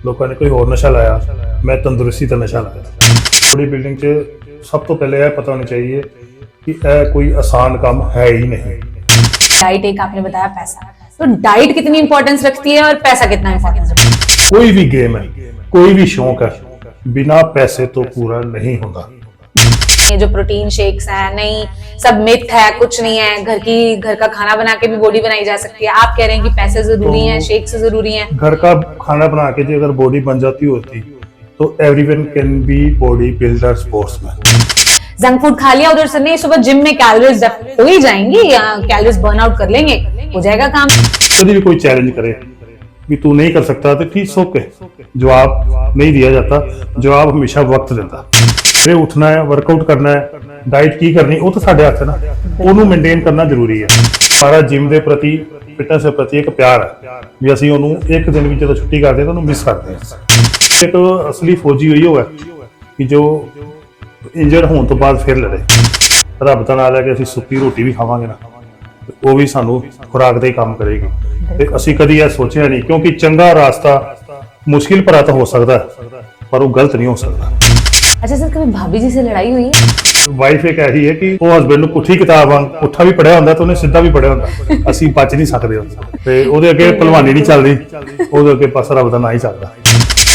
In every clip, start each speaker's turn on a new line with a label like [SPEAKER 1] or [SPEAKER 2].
[SPEAKER 1] ਲੋਕਾਂ ਨੇ ਕੋਈ ਹੋਰ ਨਸ਼ਾ ਲਾਇਆ, ਮੈਂ ਤੰਦਰੁਸਤੀ ਦਾ ਨਸ਼ਾ ਲਾਇਆ। ਬੋਡੀ ਬਿਲਡਿੰਗ 'ਚ ਸਭ ਤੋਂ ਪਹਿਲੇ ਇਹ ਪਤਾ ਹੋਣਾ चाहिए कि यह कोई आसान काम है ही नहीं।
[SPEAKER 2] डाइट एक आपने बताया पैसा, तो डाइट कितनी इंपॉर्टेंस रखती है और पैसा कितना इंपॉर्टेंस रखता है?
[SPEAKER 1] कोई भी गेम है, कोई भी शौक है, बिना पैसे तो पूरा नहीं होता।
[SPEAKER 2] ये जो प्रोटीन शेक्स हैं, नहीं सब मिथ है, कुछ नहीं है। घर का खाना बना के भी बॉडी बनाई जा सकती है। आप कह रहे हैं कि पैसे जरूरी हैं, शेक्स जरूरी हैं।
[SPEAKER 1] घर का खाना बना के जो अगर बॉडी बन जाती होती तो everyone can be body builder sportsman.
[SPEAKER 2] Junk food खा लिया उधर से, नहीं सुबह जिम में कैलोरीज हो ही जाएंगी या कैलोरीज बर्न आउट कर लेंगे, हो जाएगा काम।
[SPEAKER 1] कभी भी कोई चैलेंज करे कि तू नहीं कर सकता तो ठीक ओके, जवाब नहीं दिया जाता, जवाब हमेशा वक्त देता। फिर उठना है, वर्कआउट करना है, डाइट की करनी वो तो साढ़े हाथ है ना, ਉਹਨੂੰ ਮੇਨਟੇਨ ਕਰਨਾ ਜ਼ਰੂਰੀ ਹੈ। ਸਾਰਾ ਜਿਮ ਦੇ ਪ੍ਰਤੀ, ਫਿਟਨੈਸ ਦੇ ਪ੍ਰਤੀ ਇੱਕ ਪਿਆਰ ਹੈ ਵੀ ਅਸੀਂ ਉਹਨੂੰ ਇੱਕ ਦਿਨ ਵੀ ਜਦੋਂ ਛੁੱਟੀ ਕਰਦੇ ਤਾਂ ਉਹਨੂੰ ਮਿਸ ਕਰਦੇ ਹਾਂ। ਇੱਕ ਅਸਲੀ ਫੌਜੀ ਹੋਈ ਹੋਇਆ ਕਿ ਜੋ ਇੰਜਰਡ ਹੋਣ ਤੋਂ ਬਾਅਦ ਫਿਰ ਲੜੇ। ਰੱਬ ਦਾ ਨਾਮ ਲੈ ਕੇ ਅਸੀਂ ਸੁੱਕੀ ਰੋਟੀ ਵੀ ਖਾਵਾਂਗੇ ਨਾ, ਉਹ ਵੀ ਸਾਨੂੰ ਖੁਰਾਕ ਦਾ ਹੀ ਕੰਮ ਕਰੇਗੀ। ਤੇ ਅਸੀਂ ਕਦੀ ਇਹ ਸੋਚਿਆ ਨਹੀਂ, ਕਿਉਂਕਿ ਚੰਗਾ ਰਾਸਤਾ ਮੁਸ਼ਕਿਲ ਭਰਾ ਤਾਂ ਹੋ ਸਕਦਾ ਪਰ ਉਹ ਗਲਤ ਨਹੀਂ ਹੋ ਸਕਦਾ।
[SPEAKER 2] अच्छा सर, कभी भाभी जी से लड़ाई हुई है?
[SPEAKER 1] ਵਾਈਫ ਇੱਕ ਐਸੀ ਹੈ ਕਿ ਉਹ ਹਸਬੰਡ ਨੂੰ ਪੁੱਠੀ ਕਿਤਾਬ ਵਾਂਗ ਪੁੱਠਾ ਵੀ ਪੜਿਆ ਹੁੰਦਾ ਤੇ ਉਹਨੇ ਸਿੱਧਾ ਵੀ ਪੜਿਆ ਹੁੰਦਾ, ਅਸੀਂ ਬਚ ਨਹੀਂ ਸਕਦੇ ਉਹਦੇ ਤੇ ਉਹਦੇ ਅੱਗੇ ਭਲਵਾਨੀ ਨਹੀਂ ਚੱਲਦੀ, ਉਹਦੇ ਅੱਗੇ ਪਾਸਾ ਰੱਬ ਦਾ ਨਾਂ ਹੀ ਚੱਲਦਾ।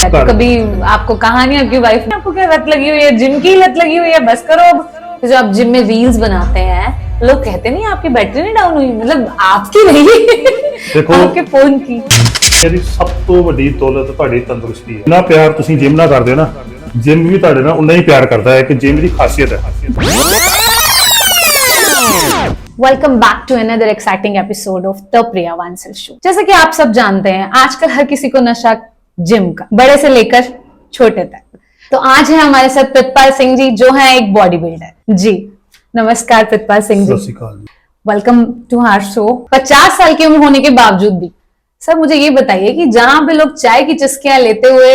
[SPEAKER 2] तो कभी आपको कहा नहीं आपकी वाइफ ने, आपको क्या लत लगी हुई है, जिम की लत लगी हुई है, बस करो अब। तो जो आप जिम में रील्स बनाते हैं, लोग कहते नहीं आपकी बैटरी नहीं डाउन हुई, मतलब आपकी नहीं
[SPEAKER 1] देखो,
[SPEAKER 2] आपके फोन की।
[SPEAKER 1] ਮੇਰੀ ਸਭ ਤੋਂ ਵੱਡੀ ਦੌਲਤ ਤੁਹਾਡੀ ਤੰਦਰੁਸਤੀ ਹੈ। ਨਾ ਪਿਆਰ ਤੁਸੀਂ ਜਿਮ ਨਾਲ ਕਰਦੇ ਹੋ ਨਾ, ਜਿਮ ਵੀ ਤੁਹਾਡੇ ਨਾਲ ਉਨਾ ਹੀ ਪਿਆਰ ਕਰਦਾ ਹੈ ਕਿ ਜਿਮ ਦੀ ਖਾਸੀਅਤ ਹੈ।
[SPEAKER 2] Welcome back to another exciting episode of the Priya Vansal show. जैसा कि आप सब जानते हैं, आजकल हर किसी को नशा जिम का, बड़े से लेकर छोटे तक। तो आज है हमारे साथ प्रितपाल सिंह जी, जो है एक बॉडी बिल्डर जी। नमस्कार प्रितपाल सिंह
[SPEAKER 1] ਸਤਿ
[SPEAKER 2] जी,
[SPEAKER 1] ਸ਼੍ਰੀ अकाल जी।
[SPEAKER 2] Welcome to our show. 50 साल की उम्र होने के बावजूद भी सर मुझे ये बताइए कि जहां पे लोग चाय की चुस्कियां लेते हुए,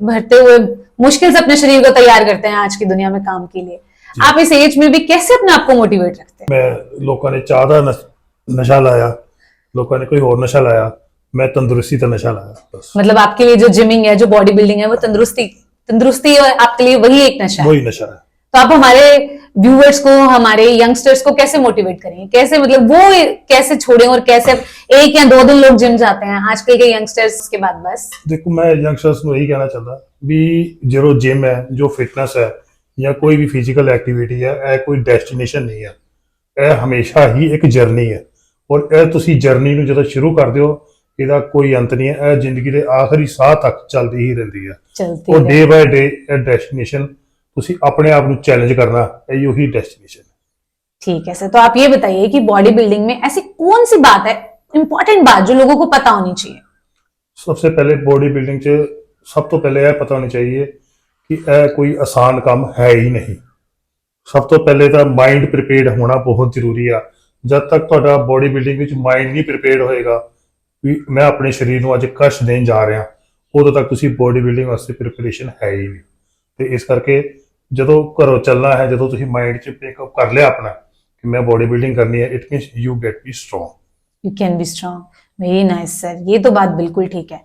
[SPEAKER 2] भरते हुए मुश्किल से अपने शरीर को तैयार करते हैं आज की दुनिया में काम के लिए, आप इस एज में भी कैसे अपने आप को मोटिवेट रखते हैं?
[SPEAKER 1] ਮੈਂ ਲੋਕਾਂ ਨੇ ਚਾਹ ਦਾ ਨਸ਼ਾ ਲਾਇਆ, ਲੋਕਾਂ ਨੇ ਕੋਈ ਹੋਰ ਨਸ਼ਾ ਲਾਇਆ, ਮੈਂ ਤੰਦਰੁਸਤੀ ਦਾ ਨਸ਼ਾ ਲਾਇਆ ਬਸ।
[SPEAKER 2] मतलब आपके लिए जो जिमिंग है, जो बॉडी बिल्डिंग है, वो तंदुरुस्ती और आपके लिए वही एक नशा है।
[SPEAKER 1] वही नशा है।
[SPEAKER 2] तो आप हमारे व्यूअर्स को, हमारे यंगस्टर्स को कैसे मोटिवेट करेंगे, कैसे मतलब वो कैसे छोड़ें और कैसे एक या 2 दिन लोग जिम जाते हैं आजकल के यंगस्टर्स के बाद बस?
[SPEAKER 1] देखो, मैं यंगस्टर्स ਨੂੰ ਇਹੀ ਕਹਿਣਾ ਚਾਹੁੰਦਾ ਵੀ जो जिम है, जो फिटनेस है ਜਾਂ ਕੋਈ ਵੀ ਫਿਜ਼ੀਕਲ ਐਕਟੀਵਿਟੀ ਹੈ, ਇਹ ਕੋਈ ਡੈਸਟੀਨੇਸ਼ਨ ਨਹੀਂ ਹੈ, ਇਹ ਹਮੇਸ਼ਾ ਹੀ ਇੱਕ ਜਰਨੀ ਹੈ। ਔਰ ਇਹ ਤੁਸੀਂ ਜਰਨੀ ਨੂੰ ਜਦੋਂ ਸ਼ੁਰੂ ਕਰਦੇ ਹੋ, ਇਹਦਾ ਕੋਈ ਅੰਤ ਨਹੀਂ ਹੈ। ਇਹ ਜ਼ਿੰਦਗੀ ਦੇ ਆਖਰੀ ਸਾਹ ਤੱਕ ਚੱਲਦੀ ਹੀ ਰਹਿੰਦੀ ਹੈ।
[SPEAKER 2] चलती
[SPEAKER 1] ਔਰ
[SPEAKER 2] है।
[SPEAKER 1] ਡੇ ਬਾਏ ਡੇ ਇਹ ਡੈਸਟੀਨੇਸ਼ਨ ਤੁਸੀਂ ਆਪਣੇ ਆਪ ਨੂੰ ਚੈलेंज ਕਰਨਾ, ਇਹੋ ਹੀ ਡੈਸਟੀਨੇਸ਼ਨ।
[SPEAKER 2] ठीक है सर, तो आप ये बताइए कि बॉडी बिल्डिंग में ऐसी कौन सी बात है, इंपॉर्टेंट बात, जो लोगों को पता होनी चाहिए?
[SPEAKER 1] सबसे पहले बॉडी बिल्डिंग च सब तो पहले यह पता होना चाहिए कि यह कोई आसान काम है ही नहीं। सब तो पहले तो माइंड प्रिपेयर्ड होना बहुत जरूरी है। जब तक ਤੁਹਾਡਾ बॉडी बिल्डिंग ਵਿੱਚ माइंड नहीं प्रिपेयर्ड ਹੋਏਗਾ ਵੀ ਮੈਂ ਆਪਣੇ ਸਰੀਰ ਨੂੰ ਅੱਜ ਕਸ਼ਟ ਦੇਣ ਜਾ ਰਿਹਾ, ਉਦੋਂ ਤੱਕ ਤੁਸੀਂ ਬੋਡੀ ਬਿਲਡਿੰਗ ਵਾਸਤੇ ਪ੍ਰਿਪਰੇਸ਼ਨ ਹੈ ਹੀ ਨਹੀਂ। ਤੇ ਇਸ ਕਰਕੇ ਜਦੋਂ ਘਰੋਂ ਚੱਲਣਾ ਹੈ, ਜਦੋਂ ਤੁਸੀਂ ਮਾਈਂਡ 'ਚ ਪਿਕਅਪ ਕਰ ਲਿਆ ਆਪਣਾ ਕਿ ਮੈਂ ਬੋਡੀ ਬਿਲਡਿੰग ਕਰਨੀ ਹੈ, it means you get B strong.
[SPEAKER 2] You can be strong. Very nice sir, ये तो बात बिल्कुल ठीक है।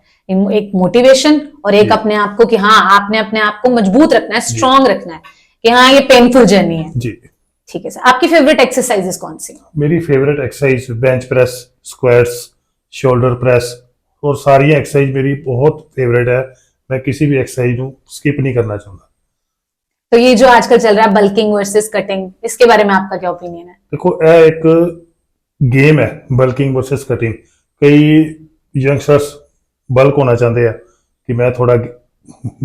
[SPEAKER 2] एक मोटिवेशन और एक अपने आप को कि हाँ आपने अपने आप को मजबूत रखना है, स्ट्रांग रखना है कि हाँ ये पेनफुल जर्नी है
[SPEAKER 1] जी।
[SPEAKER 2] ठीक है सर, आपकी फेवरेट एक्सरसाइजेस कौन सी?
[SPEAKER 1] मेरी favourite exercise bench press, squats, shoulder press और सारी एक्सरसाइज मेरी बहुत फेवरेट है। मैं किसी भी एक्सरसाइज को स्किप नहीं करना चाहता।
[SPEAKER 2] तो ये जो आजकल चल रहा है बल्किंग वर्सेस कटिंग, इसके बारे में आपका क्या ओपिनियन है?
[SPEAKER 1] देखो, यह एक गेम है, बल्किंग वर्सेस कटिंग। कई यंगस्टर्स बल्क होना चाहते हैं कि मैं थोड़ा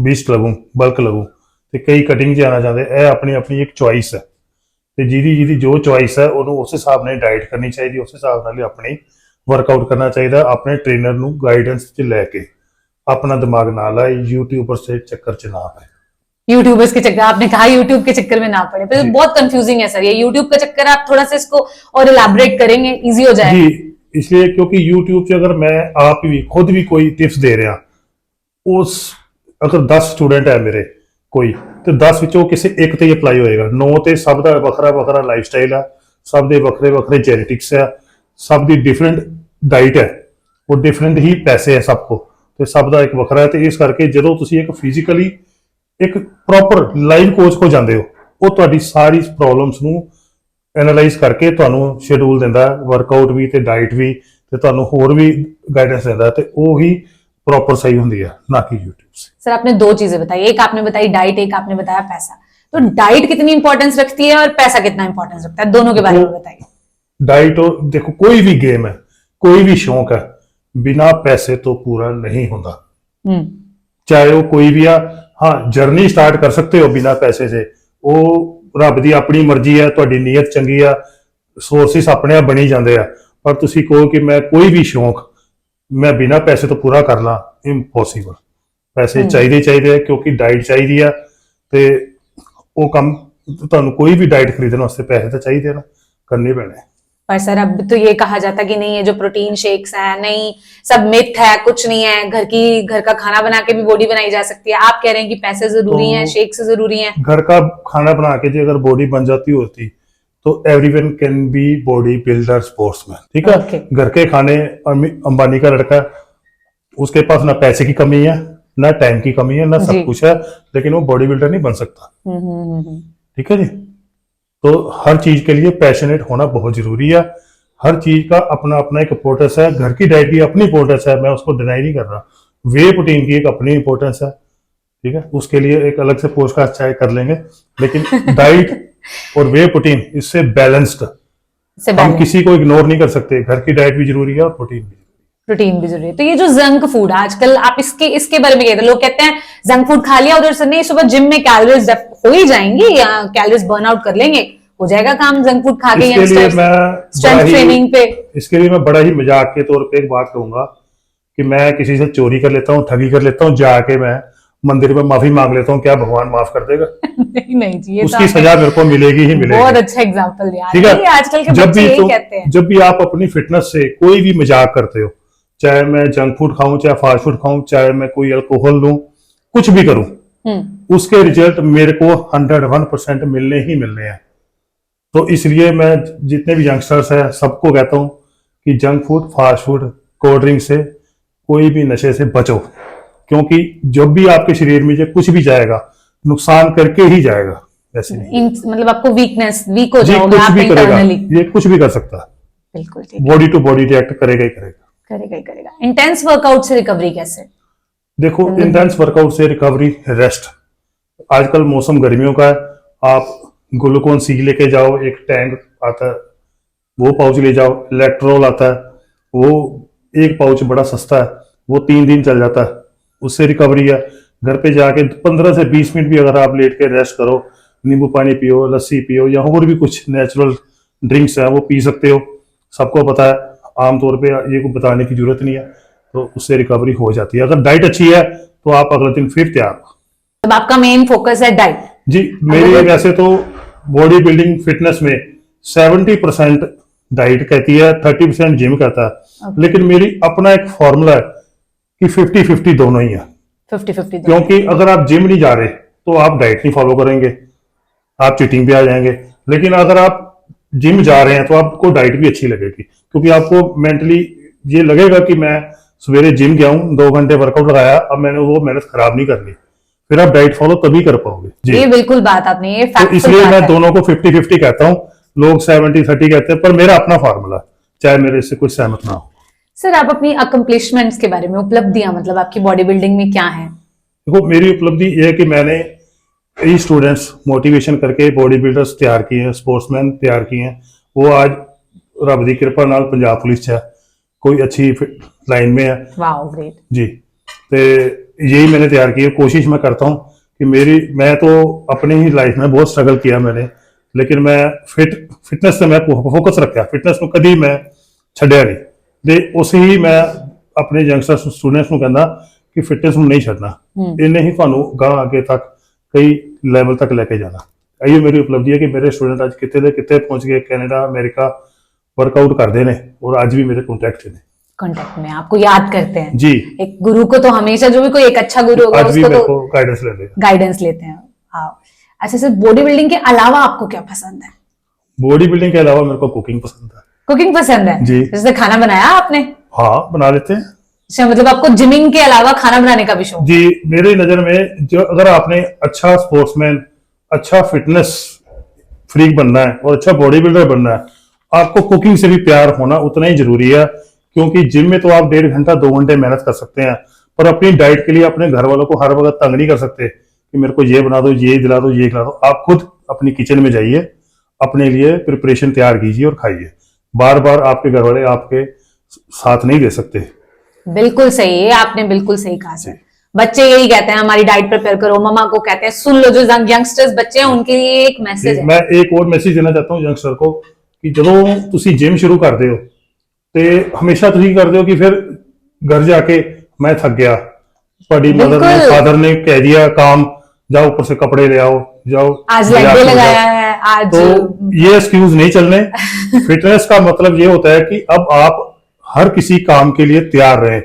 [SPEAKER 1] बीस्ट लगूं, बल्क लगूं, तो कई कटिंग जाना चाहते हैं। यह अपनी अपनी एक चॉइस है, तो जिहदी जो चॉइस है उन्होंने उस हिसाब ਨਾਲ डाइट करनी चाहिए, उस हिसाब ਨਾਲ अपनी वर्कआउट करना चाहिए। अपने ट्रेनर ਨੂੰ गाइडेंस च लैके अपना दिमाग ना लाए, यूट्यूबर से चक्कर च ना पाए।
[SPEAKER 2] यूट्यूबर्स के चक्कर, आपने कहा यूट्यूब के चक्कर में ना पड़े, पर
[SPEAKER 1] जी।
[SPEAKER 2] बहुत कंफ्यूजिंग है सर ये यूट्यूब का चक्कर। आप थोड़ा सा इसको और इलैबोरेट करेंगे, इजी हो जाएगा।
[SPEAKER 1] जी, इसलिए क्योंकि यूट्यूब से अगर मैं आप भी खुद भी कोई टिप्स दे रहा, उस अगर 10 स्टूडेंट है मेरे कोई, तो 10 ਵਿੱਚੋਂ ਕਿਸੇ ਇੱਕ ਤੇ ਅਪਲਾਈ ਹੋਏਗਾ, 9 ਤੇ ਸਭ ਦਾ ਵੱਖਰਾ ਵੱਖਰਾ ਲਾਈਫ ਸਟਾਈਲ ਹੈ, ਸਭ ਦੇ ਵੱਖਰੇ ਵੱਖਰੇ ਜੈਨੇਟਿਕਸ ਹੈ, ਸਭ ਦੀ ਡਿਫਰੈਂਟ ਡਾइट है और डिफरेंट ही पैसे है सबको। ਤੇ ਸਭ ਦਾ ਇੱਕ ਵੱਖਰਾ ਹੈ। ਤੇ ਇਸ ਕਰਕੇ ਜਦੋਂ ਤੁਸੀਂ ਇੱਕ ਫਿਜ਼ੀਕਲੀ ਇੱਕ ਪ੍ਰੋਪਰ ਲਾਈਵ ਕੋਚ ਕੋ ਜਾਂਦੇ ਹੋ, ਉਹ ਤੁਹਾਡੀ ਸਾਰੀ ਪ੍ਰੋਬਲਮਸ ਨੂੰ ਐਨਾਲਾਈਜ਼ ਕਰਕੇ ਤੁਹਾਨੂੰ ਸ਼ੈਡਿਊਲ ਦਿੰਦਾ, ਵਰਕਆਊਟ ਵੀ ਤੇ ਡਾਈਟ ਵੀ, ਤੇ ਤੁਹਾਨੂੰ ਹੋਰ ਵੀ गाइडेंस देता है, तो वो ही प्रॉपर सही होती है, ना कि यूट्यूब से।
[SPEAKER 2] सर आपने दो चीजें बताई, एक आपने बताई डाइट, एक आपने बताया पैसा। तो डाइट कितनी इंपॉर्टेंस रखती है और पैसा कितना इंपॉर्टेंस रखता है, दोनों के बारे में बताइए।
[SPEAKER 1] डाइट और देखो, कोई भी गेम है, कोई भी शौक है, बिना पैसे तो पूरा नहीं होता। चाहे वो कोई भी हाँ जर्नी स्टार्ट कर सकते हो बिना पैसे से, वो रब दी अपनी मर्जी है, तुहाडी नीयत चंगी है, सोर्सिस अपने आप बनी जाते हैं। पर तुसी कहो कि मैं कोई भी शौक मैं बिना पैसे तो पूरा कर ला, इम्पॉसिबल। पैसे चाहिए क्योंकि डाइट चाहिए है, ते वो काम तुहानू कोई भी डाइट खरीदने वास्ते पैसे तो चाहिए ना, करने पैने।
[SPEAKER 2] पर सर अब तो ये कहा जाता कि नहीं, ये जो प्रोटीन शेक्स हैं, नहीं सब मिथ है, कुछ नहीं है, घर का खाना बना के भी बॉडी बनाई जा सकती है। आप कह रहे हैं कि पैसे जरूरी हैं, शेक्स जरूरी हैं।
[SPEAKER 1] घर का खाना बना के जो अगर बॉडी बन जाती होती तो everyone can be body builder sportsman, ठीक है। घर के खाने, अंबानी का लड़का, उसके पास ना पैसे की कमी है, ना टाइम की कमी है, ना सब कुछ है, लेकिन वो बॉडी बिल्डर नहीं बन सकता। ठीक है जी। तो हर चीज के लिए पैशनेट होना बहुत जरूरी है। हर चीज का अपना अपना एक इंपॉर्टेंस है। घर की डाइट की अपनी इंपॉर्टेंस है, मैं उसको डिनाई नहीं कर रहा। वे प्रोटीन की एक अपनी इंपॉर्टेंस है, ठीक है। उसके लिए एक अलग से पॉडकास्ट चाहे कर लेंगे, लेकिन डाइट और वे प्रोटीन इससे बैलेंस्ड, हम किसी को इग्नोर नहीं कर सकते। घर की डाइट भी जरूरी है और प्रोटीन भी
[SPEAKER 2] जरूरी है। तो ये जो जंक फूड आजकल, आप इसके बारे में कहते हैं, लोग कहते हैं जंक फूड खा लिया उधर से, नहीं सुबह जिम में कैलोरीज हो ही जाएंगी या कैलोरीज बर्न आउट कर लेंगे, हो जाएगा काम जंक फूड खा के।
[SPEAKER 1] इसके लिए मैं
[SPEAKER 2] स्ट्रेंथ ट्रेनिंग पे,
[SPEAKER 1] इसके लिए मैं बड़ा ही मजाक के तौर पे एक बात कहूंगा कि मैं किसी से चोरी कर लेता हूँ, ठगी कर लेता हूँ, जाके मैं मंदिर में माफी मांग लेता हूँ, क्या भगवान माफ कर देगा?
[SPEAKER 2] नहीं जी,
[SPEAKER 1] उसकी सजा मेरे को मिलेगी ही मिलेगी।
[SPEAKER 2] बहुत अच्छा एग्जांपल दिया।
[SPEAKER 1] ठीक है।
[SPEAKER 2] आजकल के बच्चे यही कहते हैं।
[SPEAKER 1] जब भी आप अपनी फिटनेस से कोई भी मजाक करते हो, चाहे मैं जंक फूड खाऊं, चाहे फास्ट फूड खाऊं, चाहे मैं कोई अल्कोहल लूं, कुछ भी करूं, उसके रिजल्ट मेरे को 101% मिलने ही मिलने हैं। तो इसलिए मैं जितने भी यंगस्टर्स हैं सबको कहता हूं कि junk food, fast food, cold drink से, कोई भी नशे से बचो, क्योंकि जब भी आपके शरीर में कुछ भी जाएगा नुकसान करके ही जाएगा। ऐसे नहीं
[SPEAKER 2] मतलब आपको वीक हो जाओगे
[SPEAKER 1] कुछ
[SPEAKER 2] आप
[SPEAKER 1] भी करेगा,
[SPEAKER 2] इंटरनली।
[SPEAKER 1] ये कुछ भी कर सकता है,
[SPEAKER 2] बिल्कुल ठीक,
[SPEAKER 1] बॉडी टू बॉडी रिएक्ट करेगा ही
[SPEAKER 2] करेगा। इंटेंस वर्कआउट से रिकवरी कैसे? देखो,
[SPEAKER 1] इंटेंस वर्कआउट से रिकवरी, रेस्ट। आजकल मौसम गर्मियों का है, आप ग्लूकोन सी लेके जाओ, एक टैंक आता है वो पाउच ले जाओ, इलेक्ट्रोल आता है वो एक पाउच बड़ा सस्ता है, वो 3 दिन चल जाता है, उससे रिकवरी है। घर पे जाके 15 से 20 मिनट भी अगर आप लेट के रेस्ट करो, नींबू पानी पियो, लस्सी पियो, या और भी कुछ नेचुरल ड्रिंक्स है वो पी सकते हो। सबको पता है, आमतौर पे ये को बताने की जरूरत नहीं है, तो उससे रिकवरी हो जाती है। अगर डाइट अच्छी है तो आप अगले दिन फिर तैयार हो।
[SPEAKER 2] तो आपका मेन फोकस है डाइट? जी,
[SPEAKER 1] मेरी वैसे तो बॉडी बिल्डिंग फिटनेस में 70% डाइट कहती है, 30% जिम कहता है, लेकिन मेरी अपना एक फॉर्मूला है कि 50-50 दोनों ही है।
[SPEAKER 2] 50-50
[SPEAKER 1] क्योंकि अगर आप जिम नहीं जा रहे तो आप डाइट नहीं फॉलो करेंगे, आप चीटिंग पे आ जाएंगे। लेकिन अगर आप जिम जा रहे हैं तो आपको डाइट भी अच्छी लगेगी, क्योंकि आपको मेंटली ये लगेगा कि मैं सवेरे जिम गया हूँ, 2 घंटे वर्कआउट लगाया, अब मैंने वो मेहनत खराब नहीं करनी, फिर आप डाइट फॉलो तभी कर पाओगे।
[SPEAKER 2] ये बिल्कुल बात आपने, ये
[SPEAKER 1] तो इसलिए मैं दोनों को 50-50 कहता हूँ। लोग 70-30 कहते हैं, पर मेरा अपना फॉर्मूला, चाहे मेरे से कुछ सहमत ना हो।
[SPEAKER 2] सर, आप अपनी अकम्प्लिशमेंट्स के बारे में, उपलब्धियां, मतलब आपकी बॉडी बिल्डिंग में क्या है?
[SPEAKER 1] देखो, मेरी उपलब्धि ये है कि मैंने कई स्टूडेंट्स मोटिवेशन करके बॉडी बिल्डर्स तैयार किए हैं, स्पोर्ट्समैन तैयार किए हैं। वो आज रब दी कृपा नाल पंजाब पुलिस है, कोई अच्छी लाइन में है।
[SPEAKER 2] वाओ, ग्रेट जी।
[SPEAKER 1] तो यही मैंने तैयार किया। कोशिश मैं करता हूँ कि मैं तो अपनी ही लाइफ में बहुत स्ट्रगल किया मैंने, लेकिन मैं फिटनेस से मैं फोकस रखा, फिटनेस को कभी मैं छड्या नहीं। ਤੇ ਉਸੇ ਹੀ ਮੈਂ ਆਪਣੇ ਯੰਗਸਟਰ ਸਟੂਡੈਂਟਸ ਨੂੰ ਕਹਿੰਦਾ ਕਿ ਫਿਟਨੈਸ ਨੂੰ ਨਹੀਂ ਛੱਡਣਾ, ਇਹਨੇ ਹੀ ਤੁਹਾਨੂੰ ਗਾਂ ਅੱਗੇ ਤੱਕ ਕਈ ਲੈਵਲ ਤੱਕ ਲੈ ਕੇ ਜਾਣਾ। ਇਹ ਮੇਰੀ ਉਪਲਬਧੀ ਹੈ ਕਿ ਮੇਰੇ ਸਟੂਡੈਂਟ ਅੱਜ ਕਿਤੇ ਦੇ ਕਿਤੇ ਪਹੁੰਚ ਗਏ, ਕੈਨੇਡਾ, ਅमेरिका वर्कआउट करते हैं और आज भी मेरे कांटेक्ट
[SPEAKER 2] में आपको याद करते हैं
[SPEAKER 1] जी।
[SPEAKER 2] एक गुरु को तो हमेशा, जो भी कोई एक अच्छा गुरु होगा
[SPEAKER 1] उसको तो गाइडेंस लेते हैं।
[SPEAKER 2] हाँ, अच्छा सर, बॉडी बिल्डिंग के अलावा आपको क्या पसंद है?
[SPEAKER 1] बॉडी बिल्डिंग के अलावा मेरे को कुकिंग पसंद है।
[SPEAKER 2] कुकिंग पसंद है जी। जैसे खाना बनाया आपने?
[SPEAKER 1] हाँ, बना लेते हैं।
[SPEAKER 2] अच्छा, मतलब आपको जिमिंग के अलावा खाना बनाने का भी शौक?
[SPEAKER 1] जी, मेरी नजर में जो अगर आपने अच्छा स्पोर्ट्समैन, अच्छा फिटनेस फ्रीक बनना है और अच्छा बॉडी बिल्डर बनना है, आपको कुकिंग से भी प्यार होना उतना ही जरूरी है। क्योंकि जिम में तो आप 1.5 घंटा 2 घंटे मेहनत कर सकते हैं, पर अपनी डाइट के लिए अपने घर वालों को हर वक्त तंग नहीं कर सकते कि मेरे को ये बना दो, ये दिला दो, ये खिला दो। आप खुद अपनी किचन में जाइए, अपने लिए प्रिपरेशन तैयार कीजिए और खाइए। बार बार आपके घर वाले आपके साथ नहीं दे सकते।
[SPEAKER 2] बिल्कुल सही है, आपने बिल्कुल सही कहा सर। बच्चे यही कहते हैं हमारी डाइट प्रिपेयर करो, मम्मा को कहते हैं। सुन लो, जो यंगस्टर्स बच्चे हैं उनके लिए एक मैसेज है।
[SPEAKER 1] मैं एक और मैसेज देना चाहता हूँ यंगस्टर को कि ਜਦੋਂ ਤੁਸੀਂ ਜਿਮ ਸ਼ੁਰੂ ਕਰਦੇ ਹੋ ਤੇ ਹਮੇਸ਼ਾ ਤੁਸੀਂ ਕਰਦੇ ਹੋ कि फिर घर जाके मैं थक गया, ਤੁਹਾਡੀ मदर ने फादर ने कह दिया काम, जाओ ऊपर से कपड़े ले आओ, जाओ
[SPEAKER 2] आज लेग डे लगाया है आज।
[SPEAKER 1] तो ये एक्सक्यूज नहीं चलने। फिटनेस का मतलब ये होता है कि अब आप हर किसी काम के लिए तैयार रहे।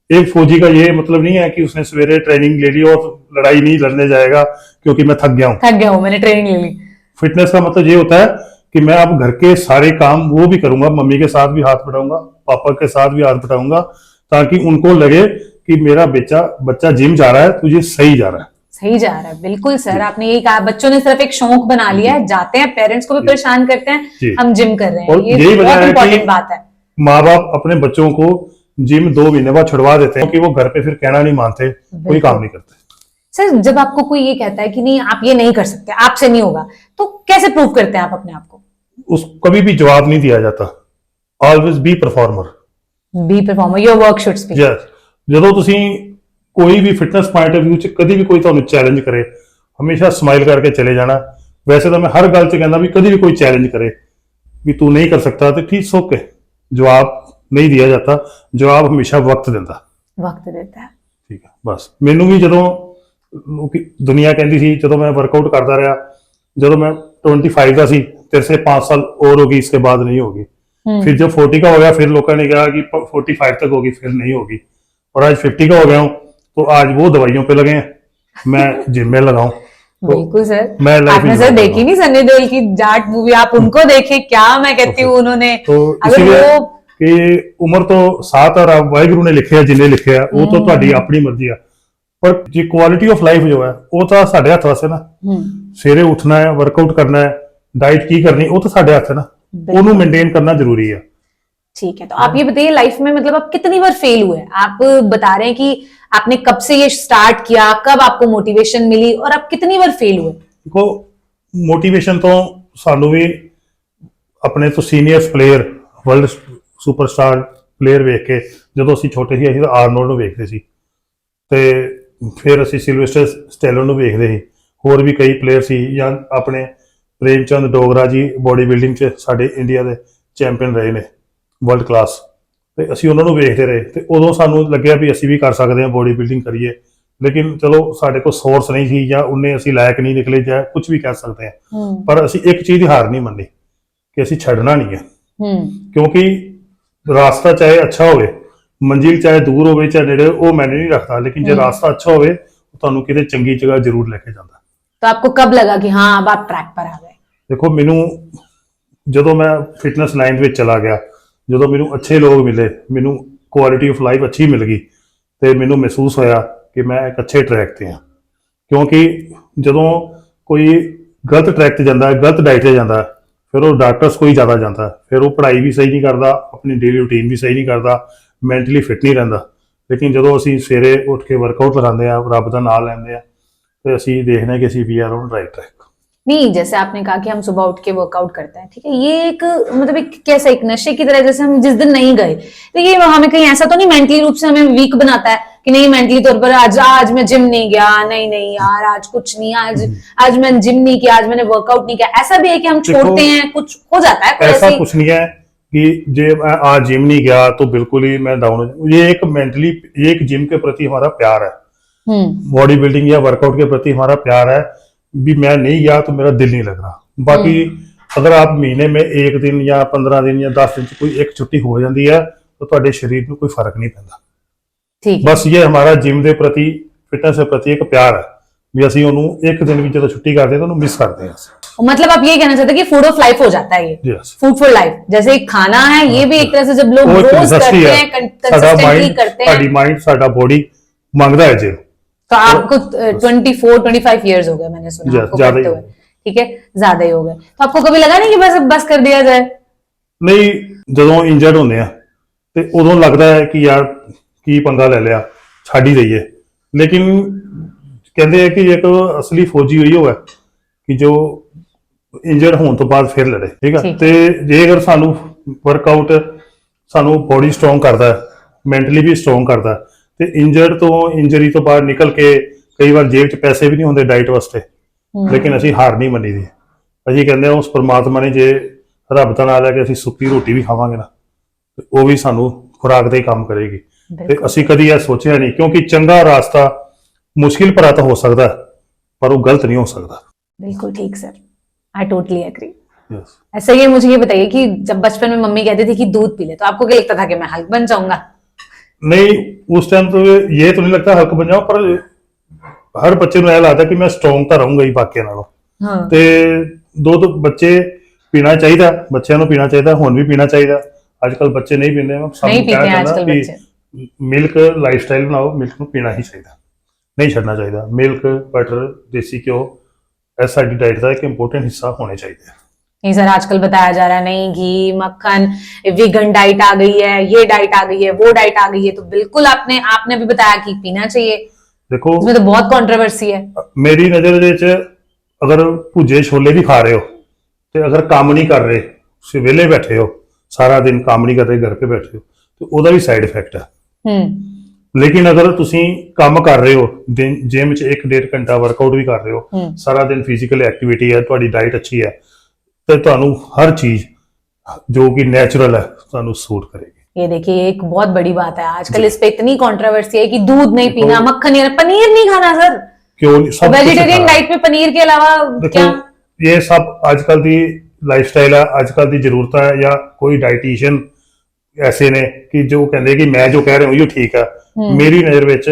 [SPEAKER 1] एक फौजी का ये मतलब नहीं है कि उसने सवेरे ट्रेनिंग ले ली और लड़ाई नहीं लड़ने जाएगा क्योंकि मैं थक गया हूँ,
[SPEAKER 2] मैंने ट्रेनिंग ले ली।
[SPEAKER 1] फिटनेस का मतलब ये होता है कि मैं अब घर के सारे काम वो भी करूंगा, मम्मी के साथ भी हाथ बटाऊंगा, पापा के साथ भी हाथ बटाऊंगा, ताकि उनको लगे कि मेरा बच्चा जिम जा रहा है तो ये सही जा रहा है।
[SPEAKER 2] सही जा रहा है, बिल्कुल सर, आपने यही कहा। बच्चों ने सिर्फ एक शौक बना लिया है, जाते हैं, पेरेंट्स को भी परेशान करते हैं, हम जिम कर रहे हैं।
[SPEAKER 1] और
[SPEAKER 2] ये
[SPEAKER 1] यही वजह
[SPEAKER 2] बहुत
[SPEAKER 1] है
[SPEAKER 2] इंपॉर्टेंट
[SPEAKER 1] कि
[SPEAKER 2] बात है।
[SPEAKER 1] माँ बाप अपने बच्चों को जिम 2 महीने बाद छुड़वा देते हैं, क्योंकि वो घर पे फिर कहना नहीं मानते, कोई काम नहीं करते।
[SPEAKER 2] सर, जब आपको कोई ये कहता है कि नहीं आप ये नहीं कर सकते, आपसे नहीं होगा, तो कैसे प्रूव करते हैं आप अपने आप को?
[SPEAKER 1] उस कभी भी जवाब नहीं दिया जाता। Always be performer.
[SPEAKER 2] Be performer, your work should speak.
[SPEAKER 1] Yes, ਜਦੋਂ ਤੁਸੀਂ ਕੋਈ ਵੀ ਫਿਟਨੈਸ ਪੁਆਇੰਟ ਆਫ View ਚ ਕਦੀ ਵੀ ਕੋਈ ਤੁਹਾਨੂੰ ਚੈਲੰਜ ਕਰੇ, ਹਮੇਸ਼ਾ ਸਮਾਈਲ ਕਰਕੇ ਚਲੇ ਜਾਣਾ। ਵੈਸੇ ਤਾਂ ਮੈਂ ਹਰ ਗੱਲ ਚ ਕਹਿੰਦਾ ਵੀ ਕਦੀ ਵੀ ਕੋਈ ਚੈਲੰਜ करे ਵੀ ਤੂੰ ਨਹੀਂ ਕਰ ਸਕता तो ठीक ओके, जवाब नहीं दिया जाता, जवाब हमेशा वक्त देता
[SPEAKER 2] है।
[SPEAKER 1] ठीक है, बस ਮੈਨੂੰ ਵੀ ਜਦੋਂ ਦੁਨੀਆ ਕਹਿੰਦੀ ਸੀ, ਜਦੋਂ मैं वर्कआउट करता रहा, ਜਦੋਂ मैं 25 का सी, तेरे से 5 साल और होगी, इसके बाद नहीं होगी। फिर जब 40 का हो गया, फिर लोगों ने कहा कि 45 तक होगी, फिर नहीं होगी। और आज 50 का हो गया हूँ, तो आज वो दवाइयों पे लगे हैं, मैं जिम में लगाऊं।
[SPEAKER 2] तो बिल्कुल सर,
[SPEAKER 1] मैं
[SPEAKER 2] आपने सर देखी नहीं सन्नी देओल की जाट मूवी? आप उनको देखे, क्या मैं कहती हूँ उन्होंने
[SPEAKER 1] तो
[SPEAKER 2] अगर वो
[SPEAKER 1] कि उम्र तो साथ और वाहिगुरु ने लिखे जिन्हें लिखे है, वो तो ਤੁਹਾਡੀ ਆਪਣੀ ਮਰਜ਼ੀ है। पर जी क्वालिटी ऑफ लाइफ जो है वो तो ਸਾਡੇ ਹੱਥ ਵਾਸਤੇ ਨਾ। ਸਵੇਰੇ ਉੱਠਣਾ ਹੈ, वर्कआउट करना है, डाइट की करनी, वो तो ਸਾਡੇ ਹੱਥ है ना, ਉਹਨੂੰ मेंटेन करना जरूरी है।
[SPEAKER 2] ठीक है, तो आप ये बताइए लाइफ में मतलब आप कितनी बार फेल हुए? आप बता रहे हैं कि आपने कब से ये स्टार्ट किया, कब आपको मोटिवेशन मिली, और आप कितनी बार फेल हुए?
[SPEAKER 1] देखो, मोटिवेशन तो सानू भी अपने तो senior player, world superstar player वेख के, ਜਦੋਂ ਅਸੀਂ ਛੋਟੇ ਸੀ ਅਸੀਂ ਤਾਂ ਆਰਨੋਲਡ ਨੂੰ ਵੇਖਦੇ ਸੀ, ਤੇ ਫਿਰ ਅਸੀਂ ਸਿਲਵੈਸਟਰ ਸਟੈਲੋਨ ਨੂੰ ਵੇਖਦੇ ਸੀ, ਹੋਰ ਵੀ ਕਈ ਪਲੇਅਰ ਸੀ, ਜਾਂ ਆਪਣੇ ਪ੍ਰੇਮਚੰਦ ਡੋਗਰਾ ਜੀ ਬੋਡੀ ਬਿਲਡਿੰਗ 'ਚ ਸਾਡੇ ਇੰਡੀਆ ਦੇ ਚੈਂਪੀਅਨ ਰਹੇ ਨੇ ਵਰਲਡ ਕਲਾਸ, ਤੇ ਅਸੀਂ ਉਹਨਾਂ ਨੂੰ ਵੇਖਦੇ ਰਹੇ, ਤੇ ਉਦੋਂ ਸਾਨੂੰ ਲੱਗਿਆ ਵੀ ਅਸੀਂ ਵੀ ਕਰ ਸਕਦੇ ਹਾਂ, ਬੋਡੀ ਬਿਲਡਿੰਗ ਕਰੀਏ। ਲੇਕਿਨ ਚਲੋ ਸਾਡੇ ਕੋਲ ਸੋਰਸ ਨਹੀਂ ਸੀ, ਜਾਂ ਉਹਨੇ ਅਸੀਂ ਲਾਇਕ ਨਹੀਂ ਨਿਕਲੇ, ਜਾਂ ਕੁਝ ਵੀ ਕਹਿ ਸਕਦੇ ਹਾਂ, ਪਰ ਅਸੀਂ ਇੱਕ ਚੀਜ਼ ਦੀ ਹਾਰ ਨਹੀਂ ਮੰਨੀ ਕਿ ਅਸੀਂ ਛੱਡਣਾ ਨਹੀਂ ਹੈ। ਕਿਉਂਕਿ ਰਾਸਤਾ ਚਾਹੇ ਅੱਛਾ ਹੋਵੇ, ਮੰਜ਼ਿਲ ਚਾਹੇ ਦੂਰ ਹੋਵੇ ਚਾਹੇ ਨੇੜੇ, ਉਹ मैंने नहीं रखता, लेकिन जो रास्ता अच्छा होवे ਤੁਹਾਨੂੰ ਕਿਤੇ ਚੰਗੀ ਜਗ੍ਹਾ ਜ਼ਰੂਰ ਲੈ ਕੇ ਜਾਂਦਾ।
[SPEAKER 2] तो आपको कब लगा कि हाँ अब आप ट्रैक पर आ गए?
[SPEAKER 1] देखो, ਮੈਨੂੰ ਜਦੋਂ ਮੈਂ ਫਿਟਨੈਸ ਲਾਈਨ ਦੇ ਵਿੱਚ ਚਲਾ ਗਿਆ, ਜਦੋਂ ਮੈਨੂੰ ਅੱਛੇ ਲੋਕ ਮਿਲੇ, ਮੈਨੂੰ ਕੁਆਲਿਟੀ ਆਫ ਲਾਈਫ ਅੱਛੀ ਮਿਲ ਗਈ, ਤੇ ਮੈਨੂੰ ਮਹਿਸੂਸ ਹੋਇਆ ਕਿ ਮੈਂ ਇੱਕ ਅੱਛੇ ਟਰੈਕ ਤੇ ਹਾਂ। ਕਿਉਂਕਿ ਜਦੋਂ ਕੋਈ ਗਲਤ ਟਰੈਕ ਤੇ ਜਾਂਦਾ, ਗਲਤ ਡਾਈਟ ਤੇ ਜਾਂਦਾ, ਫਿਰ ਉਹ ਡਾਕਟਰਸ ਕੋਈ ਜ਼ਿਆਦਾ ਜਾਂਦਾ, ਫਿਰ ਉਹ ਪੜ੍ਹਾਈ ਵੀ ਸਹੀ ਨਹੀਂ ਕਰਦਾ, ਆਪਣੀ ਡੇਲੀ ਰੂਟੀਨ ਵੀ ਸਹੀ ਨਹੀਂ ਕਰਦਾ, ਮੈਂਟਲੀ ਫਿਟ ਨਹੀਂ ਰਹਿੰਦਾ। ਲੇਕਿਨ ਜਦੋਂ ਅਸੀਂ ਸਵੇਰੇ ਉੱਠ ਕੇ ਵਰਕਆਊਟ ਕਰਾਉਂਦੇ ਆ, ਰੱਬ ਦਾ ਨਾਮ ਲੈਂਦੇ ਆ, ਤੇ ਅਸੀਂ ਦੇਖਦੇ ਹਾਂ ਕਿ ਅਸੀਂ we are on right track.
[SPEAKER 2] नहीं, जैसे आपने कहा कि हम सुबह उठ के वर्कआउट करते हैं, ठीक है, ये एक मतलब एक कैसा एक नशे की तरह, जैसे हम जिस दिन नहीं गए तो ये हमें कहीं ऐसा तो नहीं मेंटली रूप से हमें वीक बनाता है कि नहीं मेंटली तौर पर आज मैं जिम नहीं गया, नहीं यार आज कुछ नहीं, आज मैंने जिम नहीं किया, आज मैंने वर्कआउट नहीं किया, ऐसा भी है कि हम छोड़ते हैं, कुछ हो जाता है?
[SPEAKER 1] ऐसा कुछ नहीं है कि जे मैं आज जिम नहीं गया तो बिल्कुल ही मैं डाउन हो जाऊं। ये एक मेंटली, एक जिम के प्रति हमारा प्यार है, बॉडी बिल्डिंग या वर्कआउट के प्रति हमारा प्यार है, भी मैं नहीं गया तो मेरा दिल नहीं लग रहा। बाकी अगर आप महीने में 1 दिन या 15 दिन या 10 दिन कोई एक छुट्टी हो जाती है तो ਤੁਹਾਡੇ शरीर में कोई फर्क नहीं पैंदा।
[SPEAKER 2] ठीक,
[SPEAKER 1] बस ये हमारा जिम के प्रति, फिटनेस के प्रति एक प्यार है भी ਅਸੀਂ ਉਹਨੂੰ ਇੱਕ ਦਿਨ ਵੀ ਜਦੋਂ ਛੁੱਟੀ ਕਰਦੇ ਤਾਂ ਉਹਨੂੰ ਮਿਸ ਕਰਦੇ ਹਾਂ।
[SPEAKER 2] मतलब आप ये कहना चाहते हैं कि फूड ऑफ लाइफ हो जाता है ये,
[SPEAKER 1] Yes.
[SPEAKER 2] फूड फॉर लाइफ, जैसे एक खाना है ये भी एक तरह से जब लोग
[SPEAKER 1] ਉਹ ਇੱਕ
[SPEAKER 2] रोज
[SPEAKER 1] necessity
[SPEAKER 2] करते
[SPEAKER 1] ਹੈ।
[SPEAKER 2] हैं
[SPEAKER 1] ਸਾਡਾ
[SPEAKER 2] कंसिस्टेंटली
[SPEAKER 1] ਮਾਈਂਡ
[SPEAKER 2] करते हैं।
[SPEAKER 1] ਸਾਡੀ ਮਾਈंड ਸਾਡਾ ਬੋਡੀ ਮੰਗਦਾ ਹੈ ਜਿਮ।
[SPEAKER 2] तो आपको 24-25 इयर्स हो गए मैंने सुना
[SPEAKER 1] Yes,
[SPEAKER 2] आपको
[SPEAKER 1] ज्यादा
[SPEAKER 2] करते
[SPEAKER 1] ही
[SPEAKER 2] हुए, ठीक है, ज्यादा ही हो गए। तो आपको कभी लगा नहीं कि बस कर दिया जाए?
[SPEAKER 1] ਨਹੀਂ, ਜਦੋਂ ਇੰਜਰਡ ਹੁੰਦੇ ਆ ਤੇ ਉਦੋਂ ਲੱਗਦਾ ਹੈ ਕਿ ਯਾਰ ਕੀ ਪੰਗਾ ਲੈ ਲਿਆ, ਛੱਡ ਹੀ ਦਈਏ। ਲੇਕਿਨ ਕਹਿੰਦੇ ਆ ਕਿ ਇੱਕ ਅਸਲੀ ਫੌਜੀ ਹੋਈ ਹੋਵੇ ਕਿ ਜੋ ਇੰਜਰਡ ਹੋਣ ਤੋਂ ਬਾਅਦ ਫਿਰ ਲੜੇ, ਠੀਕ ਹੈ। ਤੇ ਜੇ ਅਗਰ ਸਾਨੂੰ ਵਰਕਆਊਟ ਸਾਨੂੰ ਬੋਡੀ ਸਟਰੋਂਗ ਕਰਦਾ, ਮੈਂਟਲੀ ਵੀ ਸਟਰੋਂਗ ਕਰਦਾ, ਤੇ ਇੰਜਰਡ ਤੋਂ ਇੰਜਰੀ ਤੋਂ ਬਾਹਰ ਨਿਕਲ ਕੇ ਕਈ ਵਾਰ ਜੇਬ 'ਚ ਪੈਸੇ ਵੀ ਨਹੀਂ ਹੁੰਦੇ ਡਾਈਟ ਵਾਸਤੇ, ਲੇਕਿਨ ਅਸੀਂ ਹਾਰ ਨਹੀਂ ਮੰਨੀ ਦੀ। ਅਸੀਂ ਕਹਿੰਦੇ ਆ ਉਸ ਪਰਮਾਤਮਾ ਨੇ ਜੇ ਰੱਬ ਦਾ ਨਾਮ ਲੈ ਕੇ ਅਸੀਂ ਸੁੱਕੀ ਰੋਟੀ ਵੀ ਖਾਵਾਂਗੇ ਨਾ, ਤੇ ਉਹ ਵੀ ਸਾਨੂੰ ਖੁਰਾਕ ਦਾ ਹੀ ਕੰਮ ਕਰੇਗੀ। ਤੇ ਅਸੀਂ ਕਦੀ ਇਹ ਸੋਚਿਆ ਨਹੀਂ, ਕਿਉਂਕਿ ਚੰਗਾ ਰਾਸਤਾ ਮੁਸ਼ਕਿਲ ਭਰਾ ਤਾਂ ਹੋ ਸਕਦਾ ਪਰ ਉਹ ਗਲਤ ਨਹੀਂ ਹੋ ਸਕਦਾ।
[SPEAKER 2] बिल्कुल ठीक sir, I totally agree.
[SPEAKER 1] Yes.
[SPEAKER 2] ऐसा ये मुझे ये बताइए कि जब बचपन में मम्मी कहती थी कि दूध पी ले, तो आपको क्या लगता था कि मैं हल्क बन जाऊंगा?
[SPEAKER 1] नहीं, उस टाइम तो ये तो नहीं लगता हल्क बन जाऊं, पर हर बच्चे ਨੂੰ ਇਹ ਲੱਗਦਾ ਕਿ ਮੈਂ ਸਟਰੋਂਗ ਤਾਂ ਰਹੂੰਗਾ ਹੀ ਬਾਕੀਆਂ ਨਾਲੋਂ। ਤੇ ਦੁੱਧ ਬੱਚੇ ਪੀਣਾ ਚਾਹੀਦਾ, ਬੱਚਿਆਂ ਨੂੰ ਪੀਣਾ ਚਾਹੀਦਾ, ਹੁਣ ਵੀ ਪੀਣਾ ਚਾਹੀਦਾ। ਅੱਜ ਕੱਲ ਬੱਚੇ ਨਹੀਂ ਪੀਂਦੇ, ਮੈਂ ਸਭ
[SPEAKER 2] नहीं
[SPEAKER 1] ਨੂੰ
[SPEAKER 2] पीते
[SPEAKER 1] ਕਹਿਣਾ
[SPEAKER 2] हैं
[SPEAKER 1] ਚਾਹੁੰਦਾ
[SPEAKER 2] आजकल
[SPEAKER 1] ਕਿ
[SPEAKER 2] बच्चे।
[SPEAKER 1] ਮਿਲਕ ਲਾਈਫਸਟਾਈਲ ਬਣਾਓ, ਮਿਲਕ ਨੂੰ ਪੀਣਾ ਹੀ ਚਾਹੀਦਾ, ਨਹੀਂ ਛੱਡਣਾ ਚਾਹੀਦਾ। ਮਿਲਕ, ਬਟਰ, ਦੇਸੀ ਘਿਓ ਇਹ ਸਾਡੀ ਡਾਈਟ ਦਾ ਇੱਕ ਇੰਪੋਰਟੈਂਟ ਹਿੱਸਾ ਹੋਣੇ ਚਾਹੀਦੇ।
[SPEAKER 2] नहीं सर, आजकल बताया जा रहा है नहीं घी मक्खन वीगन डाइट आ गई है, ये डाइट आ गई है, वो डाइट आ गई है, तो बिल्कुल आपने भी बताया कि पीना चाहिए।
[SPEAKER 1] देखो,
[SPEAKER 2] इसमें तो बहुत कंट्रोवर्सी है।
[SPEAKER 1] मेरी नजर ਦੇ ਵਿੱਚ ਅਗਰ ਭੁੱਜੇ ਛੋਲੇ ਵੀ ਖਾ ਰਹੇ ਹੋ ਤੇ ਅਗਰ ਕੰਮ ਨਹੀਂ ਕਰ ਰਹੇ, ਤੁਸੀਂ ਵਿਹਲੇ ਬੈਠੇ ਹੋ, ਸਾਰਾ ਦਿਨ ਕੰਮ ਨਹੀਂ ਕਰ ਰਹੇ, ਘਰ 'ਤੇ ਬੈਠੇ ਹੋ, ਤੇ ਉਹਦਾ ਵੀ ਸਾਈਡ ਇਫੈਕਟ ਹੈ। ਲੇਕਿਨ ਅਗਰ ਤੁਸੀਂ ਕੰਮ ਕਰ ਰਹੇ ਹੋ, ਦਿਨ ਜਿਮ 'ਚ 1-1.5 ਘੰਟਾ ਵਰਕਆਊਟ ਵੀ ਕਰ ਰਹੇ ਹੋ, ਸਾਰਾ ਦਿਨ ਫਿਜ਼ੀਕਲ ਐਕਟੀਵਿਟੀ ਹੈ, ਤੁਹਾਡੀ ਡਾਈਟ ਅੱਛੀ ਹੈ, ਤੇ ਤੁਹਾਨੂੰ ਹਰ ਚੀਜ਼ ਜੋ ਕਿ ਨੈਚੁਰਲ ਹੈ ਤੁਹਾਨੂੰ ਸੂਟ ਕਰੇਗੀ।
[SPEAKER 2] ये देखिए एक बहुत बड़ी बात है आजकल, इस पे इतनी कंट्रोवर्सी है कि दूध नहीं पीना, मक्खन नहीं, पनीर नहीं खाना सर।
[SPEAKER 1] क्यों नहीं? सब
[SPEAKER 2] वेजिटेरियन डाइट में पनीर के अलावा क्या?
[SPEAKER 1] ये सब आजकल दी लाइफस्टाइल है, आजकल दी जरूरत है, या कोई डाइटिशियन ऐसे ने कि जो कहते कि मैं जो कह रहा हूँ ये ठीक है। मेरी नजर विच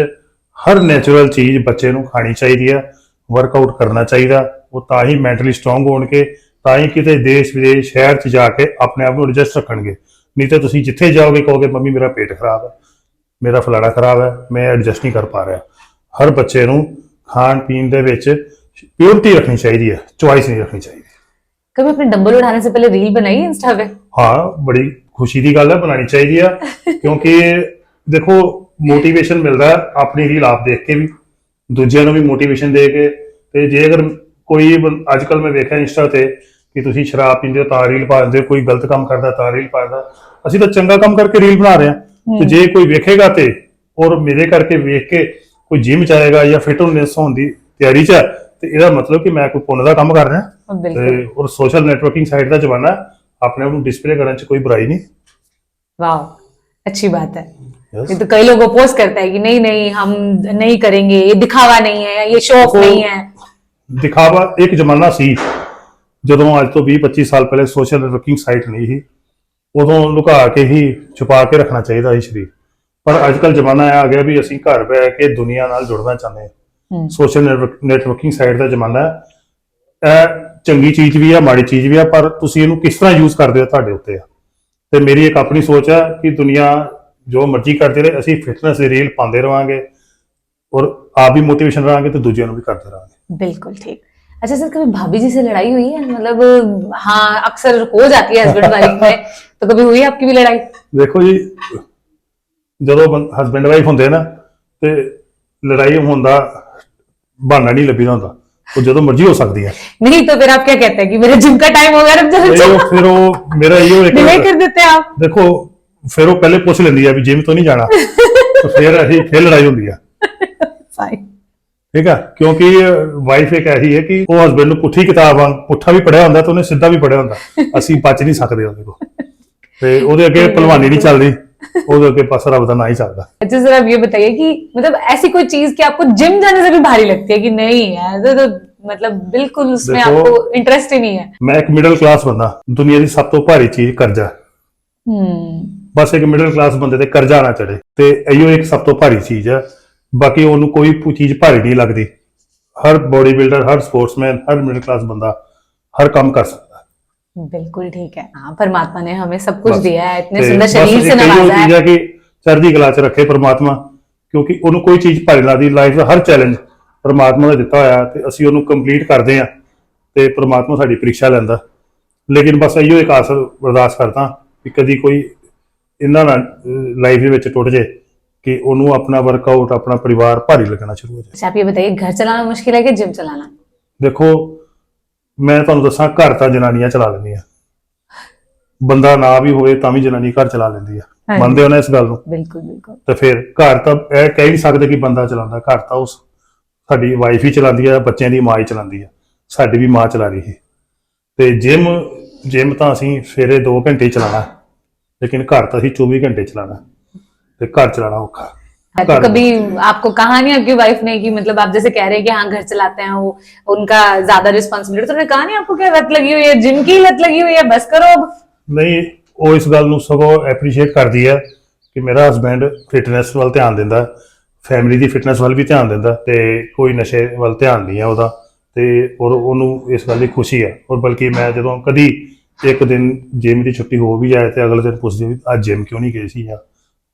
[SPEAKER 1] हर नेचुरल चीज बच्चे ਨੂੰ ਖਾਣੀ ਚਾਹੀਦੀ ਹੈ, ਵਰਕਆਊਟ ਕਰਨਾ ਚਾਹੀਦਾ, ਉਹ ਤਾਂ ਹੀ ਮੈਂਟਲੀ ਸਟਰੋਂਗ ਹੋਣਗੇ, ਤਾਂ ਹੀ ਕਿਤੇ ਦੇਸ਼ ਵਿਦੇਸ਼ ਸ਼ਹਿਰ 'ਚ ਜਾ ਕੇ ਆਪਣੇ ਆਪ ਨੂੰ ਐਡਜਸਟ ਰੱਖਣਗੇ। ਨਹੀਂ ਤਾਂ ਤੁਸੀਂ ਜਿੱਥੇ ਜਾਓਗੇ ਕਹੋਗੇ ਮੰਮੀ ਮੇਰਾ ਪੇਟ ਖਰਾਬ ਹੈ, ਮੇਰਾ ਫਲਾਣਾ ਖਰਾਬ ਹੈ, ਮੈਂ ਐਡਜਸਟ ਨਹੀਂ ਕਰ ਪਾ ਰਿਹਾ। ਹਰ ਬੱਚੇ ਨੂੰ ਖਾਣ ਪੀਣ ਦੇ ਵਿੱਚ ਪਿਓਰਿਟੀ ਰੱਖਣੀ ਚਾਹੀਦੀ ਹੈ, ਚੁਆਇਸ ਨਹੀਂ ਰੱਖਣੀ ਚਾਹੀਦੀ।
[SPEAKER 2] कभी अपने डंबल उठाने से पहले रील बनाई इंस्टा पे?
[SPEAKER 1] हाँ, बड़ी खुशी की गल है, बनानी चाहिए है। क्योंकि देखो मोटिवेशन मिलता है अपनी रील आप देख के भी, दूजिया ਨੂੰ ਵੀ मोटिवेशन दे के। ਤੇ ਜੇ ਅਗਰ ਕੋਈ ਅੱਜ ਕੱਲ ਮੈਂ ਵੇਖਿਆ ਇੰਸਟਾ ਤੇ ਕਿ ਤੁਸੀਂ ਸ਼ਰਾਬ ਪੀਂਦੇ ਹੋ ਤਾਂ ਰੀਲ ਪਾ ਦਿੰਦੇ ਹੋ, ਕੋਈ ਗਲਤ ਕੰਮ ਕਰਦਾ ਤਾਂ ਰੀਲ ਪਾਉਂਦਾ। ਅਸੀਂ ਤਾਂ ਚੰਗਾ ਕੰਮ ਕਰਕੇ ਰੀਲ ਬਣਾ ਰਹੇ ਹਾਂ। ਤੇ ਜੇ ਕੋਈ ਵੇਖੇਗਾ ਤੇ ਔਰ ਮੇਰੇ ਕਰਕੇ ਵੇਖ ਕੇ ਕੋਈ ਜਿਮ ਜਾਏਗਾ ਜਾਂ ਫਿਟਨੈਸ ਹੋਣ ਦੀ ਤਿਆਰੀ 'ਚ ਹੈ, ਤੇ ਇਹਦਾ ਮਤਲਬ ਕਿ ਮੈਂ ਕੋਈ ਪੁੰਨ ਦਾ ਕੰਮ ਕਰ ਰਿਹਾ। ਤੇ ਔਰ ਸੋਸ਼ਲ ਨੈਟਵਰਕਿੰਗ ਸਾਈਟ ਦਾ ਜ਼ਮਾਨਾ ਹੈ, ਆਪਣੇ ਆਪ ਨੂੰ ਡਿਸਪਲੇ ਕਰਨ 'ਚ ਕੋਈ ਬੁਰਾਈ ਨਹੀਂ।
[SPEAKER 2] वाह, अच्छी बात है। ये तो कई लोग अपोज करते हैं कि नहीं नहीं हम नहीं करेंगे, ये दिखावा नहीं है, ये शो ऑफ नहीं है।
[SPEAKER 1] ਦਿਖਾਵਾ ਇੱਕ ਜ਼ਮਾਨਾ ਸੀ ਜਦੋਂ ਅੱਜ ਤੋਂ 20-25 ਸਾਲ ਪਹਿਲੇ ਸੋਸ਼ਲ ਨੈਟਵਰਕਿੰਗ ਸਾਈਟ ਨਹੀਂ ਸੀ, ਉਦੋਂ ਲੁਕਾ ਕੇ ਹੀ ਛੁਪਾ ਕੇ ਰੱਖਣਾ ਚਾਹੀਦਾ ਸੀ ਸਰੀਰ। ਪਰ ਅੱਜ ਕੱਲ ਜ਼ਮਾਨਾ ਆ ਗਿਆ ਵੀ ਅਸੀਂ ਘਰ ਬੈ ਕੇ ਦੁਨੀਆ ਨਾਲ ਜੁੜਨਾ ਚਾਹੁੰਦੇ ਹਾਂ। ਸੋਸ਼ਲ ਨੈਟਵਰਕਿੰਗ ਸਾਈਟ ਦਾ ਜ਼ਮਾਨਾ ਹੈ। ਇਹ ਚੰਗੀ ਚੀਜ਼ ਵੀ ਆ, ਮਾੜੀ ਚੀਜ਼ ਵੀ ਆ, ਪਰ ਤੁਸੀਂ ਇਹਨੂੰ ਕਿਸ ਤਰ੍ਹਾਂ ਯੂਜ਼ ਕਰਦੇ ਹੋ ਤੁਹਾਡੇ ਉੱਤੇ ਆ। ਤੇ ਮੇਰੀ ਇੱਕ ਆਪਣੀ ਸੋਚ ਹੈ ਕਿ ਦੁਨੀਆ ਜੋ ਮਰਜ਼ੀ ਕਰਦੀ ਰਹੇ, ਅਸੀਂ ਫਿਟਨੈਸ ਦੀ ਰੀਲ ਪਾਉਂਦੇ ਰਵਾਂਗੇ और आप भी मोटिवेशन रहेंगे तो दूसरों भी करते रहेंगे।
[SPEAKER 2] बिल्कुल ठीक। अच्छा सर, कभी भाभी जी से लड़ाई हुई है? मतलब हाँ, अक्सर हो जाती है हस्बैंड वाइफ में, तो कभी हुई है आपकी भी लड़ाई?
[SPEAKER 1] देखो जी, ਜਦੋਂ ਹਸਬੈਂਡ ਵਾਈਫ ਹੁੰਦੇ ਨਾ ਤੇ ਲੜਾਈ ਹੋਣ ਦਾ ਬਹਾਨਾ ਨਹੀਂ ਲੱਭੀਦਾ ਹੁੰਦਾ, ਉਹ ਜਦੋਂ ਮਰਜ਼ੀ ਹੋ ਸਕਦੀ ਹੈ।
[SPEAKER 2] नहीं तो फिर आप क्या कहते हैं कि मेरे जिम का टाइम हो गया, अब चलो
[SPEAKER 1] ਫਿਰ ਉਹ ਮੇਰਾ ਇਹੋ
[SPEAKER 2] डिले कर देते हैं आप?
[SPEAKER 1] ਦੇਖੋ ਫਿਰ ਉਹ ਪਹਿਲੇ ਪੁੱਛ ਲੈਂਦੀ ਆ ਵੀ ਜਿਮ ਤੋਂ ਨਹੀਂ ਜਾਣਾ, ਤੇ ਫਿਰ ਲੜਾਈ ਹੁੰਦੀ ਆ। ਠੀਕ ਹੈ, ਕਿਉਂਕਿ ਵਾਈਫ ਇੱਕ ਐਸੀ ਹੈ ਕਿ ਉਹ ਹਸਬੈਂਡ ਨੂੰ ਪੁੱਠੀ ਕਿਤਾਬ ਵਾਂਗ ਪੁੱਠਾ ਵੀ ਪੜਿਆ ਹੁੰਦਾ ਤੇ ਉਹਨੇ ਸਿੱਧਾ ਵੀ ਪੜਿਆ ਹੁੰਦਾ, ਅਸੀਂ ਬਚ ਨਹੀਂ ਸਕਦੇ ਉਹਦੇ ਕੋਲ। ਤੇ ਉਹਦੇ ਅੱਗੇ ਭਲਵਾਨੀ नहीं ਚੱਲਦੀ, ਉਹਦੇ ਅੱਗੇ ਪਾਸ ਰੱਬ ਦਾ ਨਾਂ ਹੀ ਚੱਲਦਾ।
[SPEAKER 2] अच्छा सर, आप ये बताइए कि मतलब ऐसी कोई चीज कि आपको जिम जाने से भी भारी लगती है कि नहीं यार, तो मतलब बिल्कुल उसमें आपको इंटरेस्ट ही नहीं है?
[SPEAKER 1] मैं एक मिडिल क्लास बंदा, दुनिया की सब तो भारी चीज कर्जा। बस एक मिडिल क्लास बंदे ते कर्जा ना चढ़े, ते इहो एक सब तो भारी चीज है। बाकी ਉਹਨੂੰ ਕੋਈ ਚੀਜ਼ ਭਾਰੀ ਨਹੀਂ ਲੱਗਦੀ। ਹਰ ਬੋਡੀ ਬਿਲਡਰ, ਹਰ ਸਪੋਰਟਸਮੈਨ, ਹਰ ਮਿਡਲ ਕਲਾਸ ਬੰਦਾ हर काम कर सकता है।
[SPEAKER 2] बिल्कुल ठीक है। हाँ, परमात्मा ने हमें सब कुछ
[SPEAKER 1] बस।
[SPEAKER 2] दिया है, इतने
[SPEAKER 1] ਤੇ
[SPEAKER 2] सुंदर
[SPEAKER 1] ਬਸ
[SPEAKER 2] शरीर से
[SPEAKER 1] ਇੱਕ ਇਹੋ
[SPEAKER 2] नवाजा
[SPEAKER 1] ਚੀਜ਼
[SPEAKER 2] है।
[SPEAKER 1] ਹੈ ਕਿ ਚੜ੍ਹਦੀ ਕਲਾ 'ਚ ਰੱਖੇ ਪ੍ਰਮਾਤਮਾ, ਕਿਉਂਕਿ ਉਹਨੂੰ ਕੋਈ ਚੀਜ਼ ਭਾਰੀ ਲੱਗਦੀ, ਲਾਈਫ ਦਾ ਹਰ ਚੈਲੰਜ ਪ੍ਰਮਾਤਮਾ ਨੇ ਦਿੱਤਾ ਹੋਇਆ ਤੇ ਅਸੀਂ ਉਹਨੂੰ ਕੰਪਲੀਟ ਕਰਦੇ ਆ ਤੇ ਪ੍ਰਮਾਤਮਾ ਸਾਡੀ ਪ੍ਰੀਖਿਆ ਲੈਂਦਾ। ਲੇਕਿਨ ਬਸ ਇਹੋ ਇੱਕ ਆਸ ਅਰਦਾਸ ਕਰਦਾ ਕਿ ਕਦੀ ਕੋਈ ਇਹਨਾਂ ਨਾਲ ਲਾਈਫ ਦੇ ਵਿੱਚ ਟੁੱਟ ਜੇ ਕਿ ਉਹਨੂੰ ਆਪਣਾ ਵਰਕਆਊਟ, ਆਪਣਾ ਪਰਿਵਾਰ ਭਾਰੀ ਲੱਗਣਾ ਸ਼ੁਰੂ ਹੋ ਜਾਏ।
[SPEAKER 2] अच्छा, आप ये बताइए, घर चलाना मुश्किल है कि जिम चलाना?
[SPEAKER 1] ਦੇਖੋ ਮੈਂ ਤੁਹਾਨੂੰ ਦੱਸਾਂ, ਘਰ ਤਾਂ ਜਨਾਨੀਆਂ ਚਲਾ ਲੈਂਦੀਆਂ, ਬੰਦਾ ਨਾ ਵੀ ਹੋਵੇ ਤਾਂ ਵੀ ਜਨਾਨੀ ਘਰ ਚਲਾ ਲੈਂਦੀ ਆ।
[SPEAKER 2] ਹਾਂਜੀ।
[SPEAKER 1] ਮੰਨਦੇ ਹੋ ਨਾ ਇਸ ਗੱਲ ਨੂੰ?
[SPEAKER 2] बिल्कुल बिल्कुल।
[SPEAKER 1] ਤੇ ਫਿਰ ਘਰ ਤਾਂ ਇਹ ਕਹਿ ਨਹੀਂ ਸਕਦੇ ਕਿ ਬੰਦਾ ਚਲਾਉਂਦਾ, ਘਰ ਤਾਂ ਉਸ ਸਾਡੀ ਵਾਈਫ ਹੀ ਚਲਾਉਂਦੀ ਆ, ਬੱਚਿਆਂ ਦੀ ਮਾਂ ਹੀ ਚਲਾਉਂਦੀ ਆ, ਸਾਡੀ ਵੀ ਮਾਂ ਚਲਾ ਰਹੀ ਹੈ। ਤੇ ਜਿਮ ਤਾਂ ਅਸੀਂ ਸਵੇਰੇ 2 ਘੰਟੇ ਹੀ ਚਲਾਉਣਾ, ਲੇਕਿन ਘਰ ਤਾਂ ਅਸੀਂ 24 ਘੰਟੇ ਚਲਾਉਣਾ ਤੇ ਘਰ चलाना औखा।
[SPEAKER 2] तो कभी आपको कहा नहीं आपकी वाइफ ने कि मतलब आप जैसे कह रहे हैं कि हाँ घर चलाते हैं वो, उनका ज्यादा रिस्पॉन्सिबिलिटी, तो उन्होंने कहा नहीं आपको क्या लत लगी हुई है, जिम की लत लगी हुई है, बस करो अब?
[SPEAKER 1] ਨਹੀਂ, ਉਹ ਇਸ ਗੱਲ ਨੂੰ ਸਗੋਂ ਐਪਰੀਸ਼ੀਏਟ ਕਰਦੀ ਹੈ ਕਿ ਮੇਰਾ ਹਸਬੈਂਡ ਫਿਟਨੈਸ ਵੱਲ ਧਿਆਨ ਦਿੰਦਾ, ਫੈਮਿਲੀ ਦੀ ਫਿਟਨੈਸ ਵੱਲ ਵੀ ਧਿਆਨ ਦਿੰਦਾ ਤੇ ਕੋਈ ਨਸ਼ੇ ਵੱਲ ਧਿਆਨ ਨਹੀਂ ਹੈ ਉਹਦਾ। ਤੇ ਔਰ ਉਹਨੂੰ ਇਸ ਗੱਲ ਦੀ ਖੁਸ਼ੀ ਹੈ। ਔਰ ਬਲਕਿ ਮੈਂ ਜਦੋਂ ਕਦੀ ਇੱਕ ਦਿਨ ਜਿਮ ਦੀ ਛੁੱਟੀ ਹੋ ਵੀ ਜਾਏ ਤੇ ਅਗਲੇ ਦਿਨ ਪੁੱਛਦੀ ਵੀ ਅੱਜ ਜਿਮ ਕਿਉਂ ਨਹੀਂ ਗਏ ਸੀ, ਜਾਂ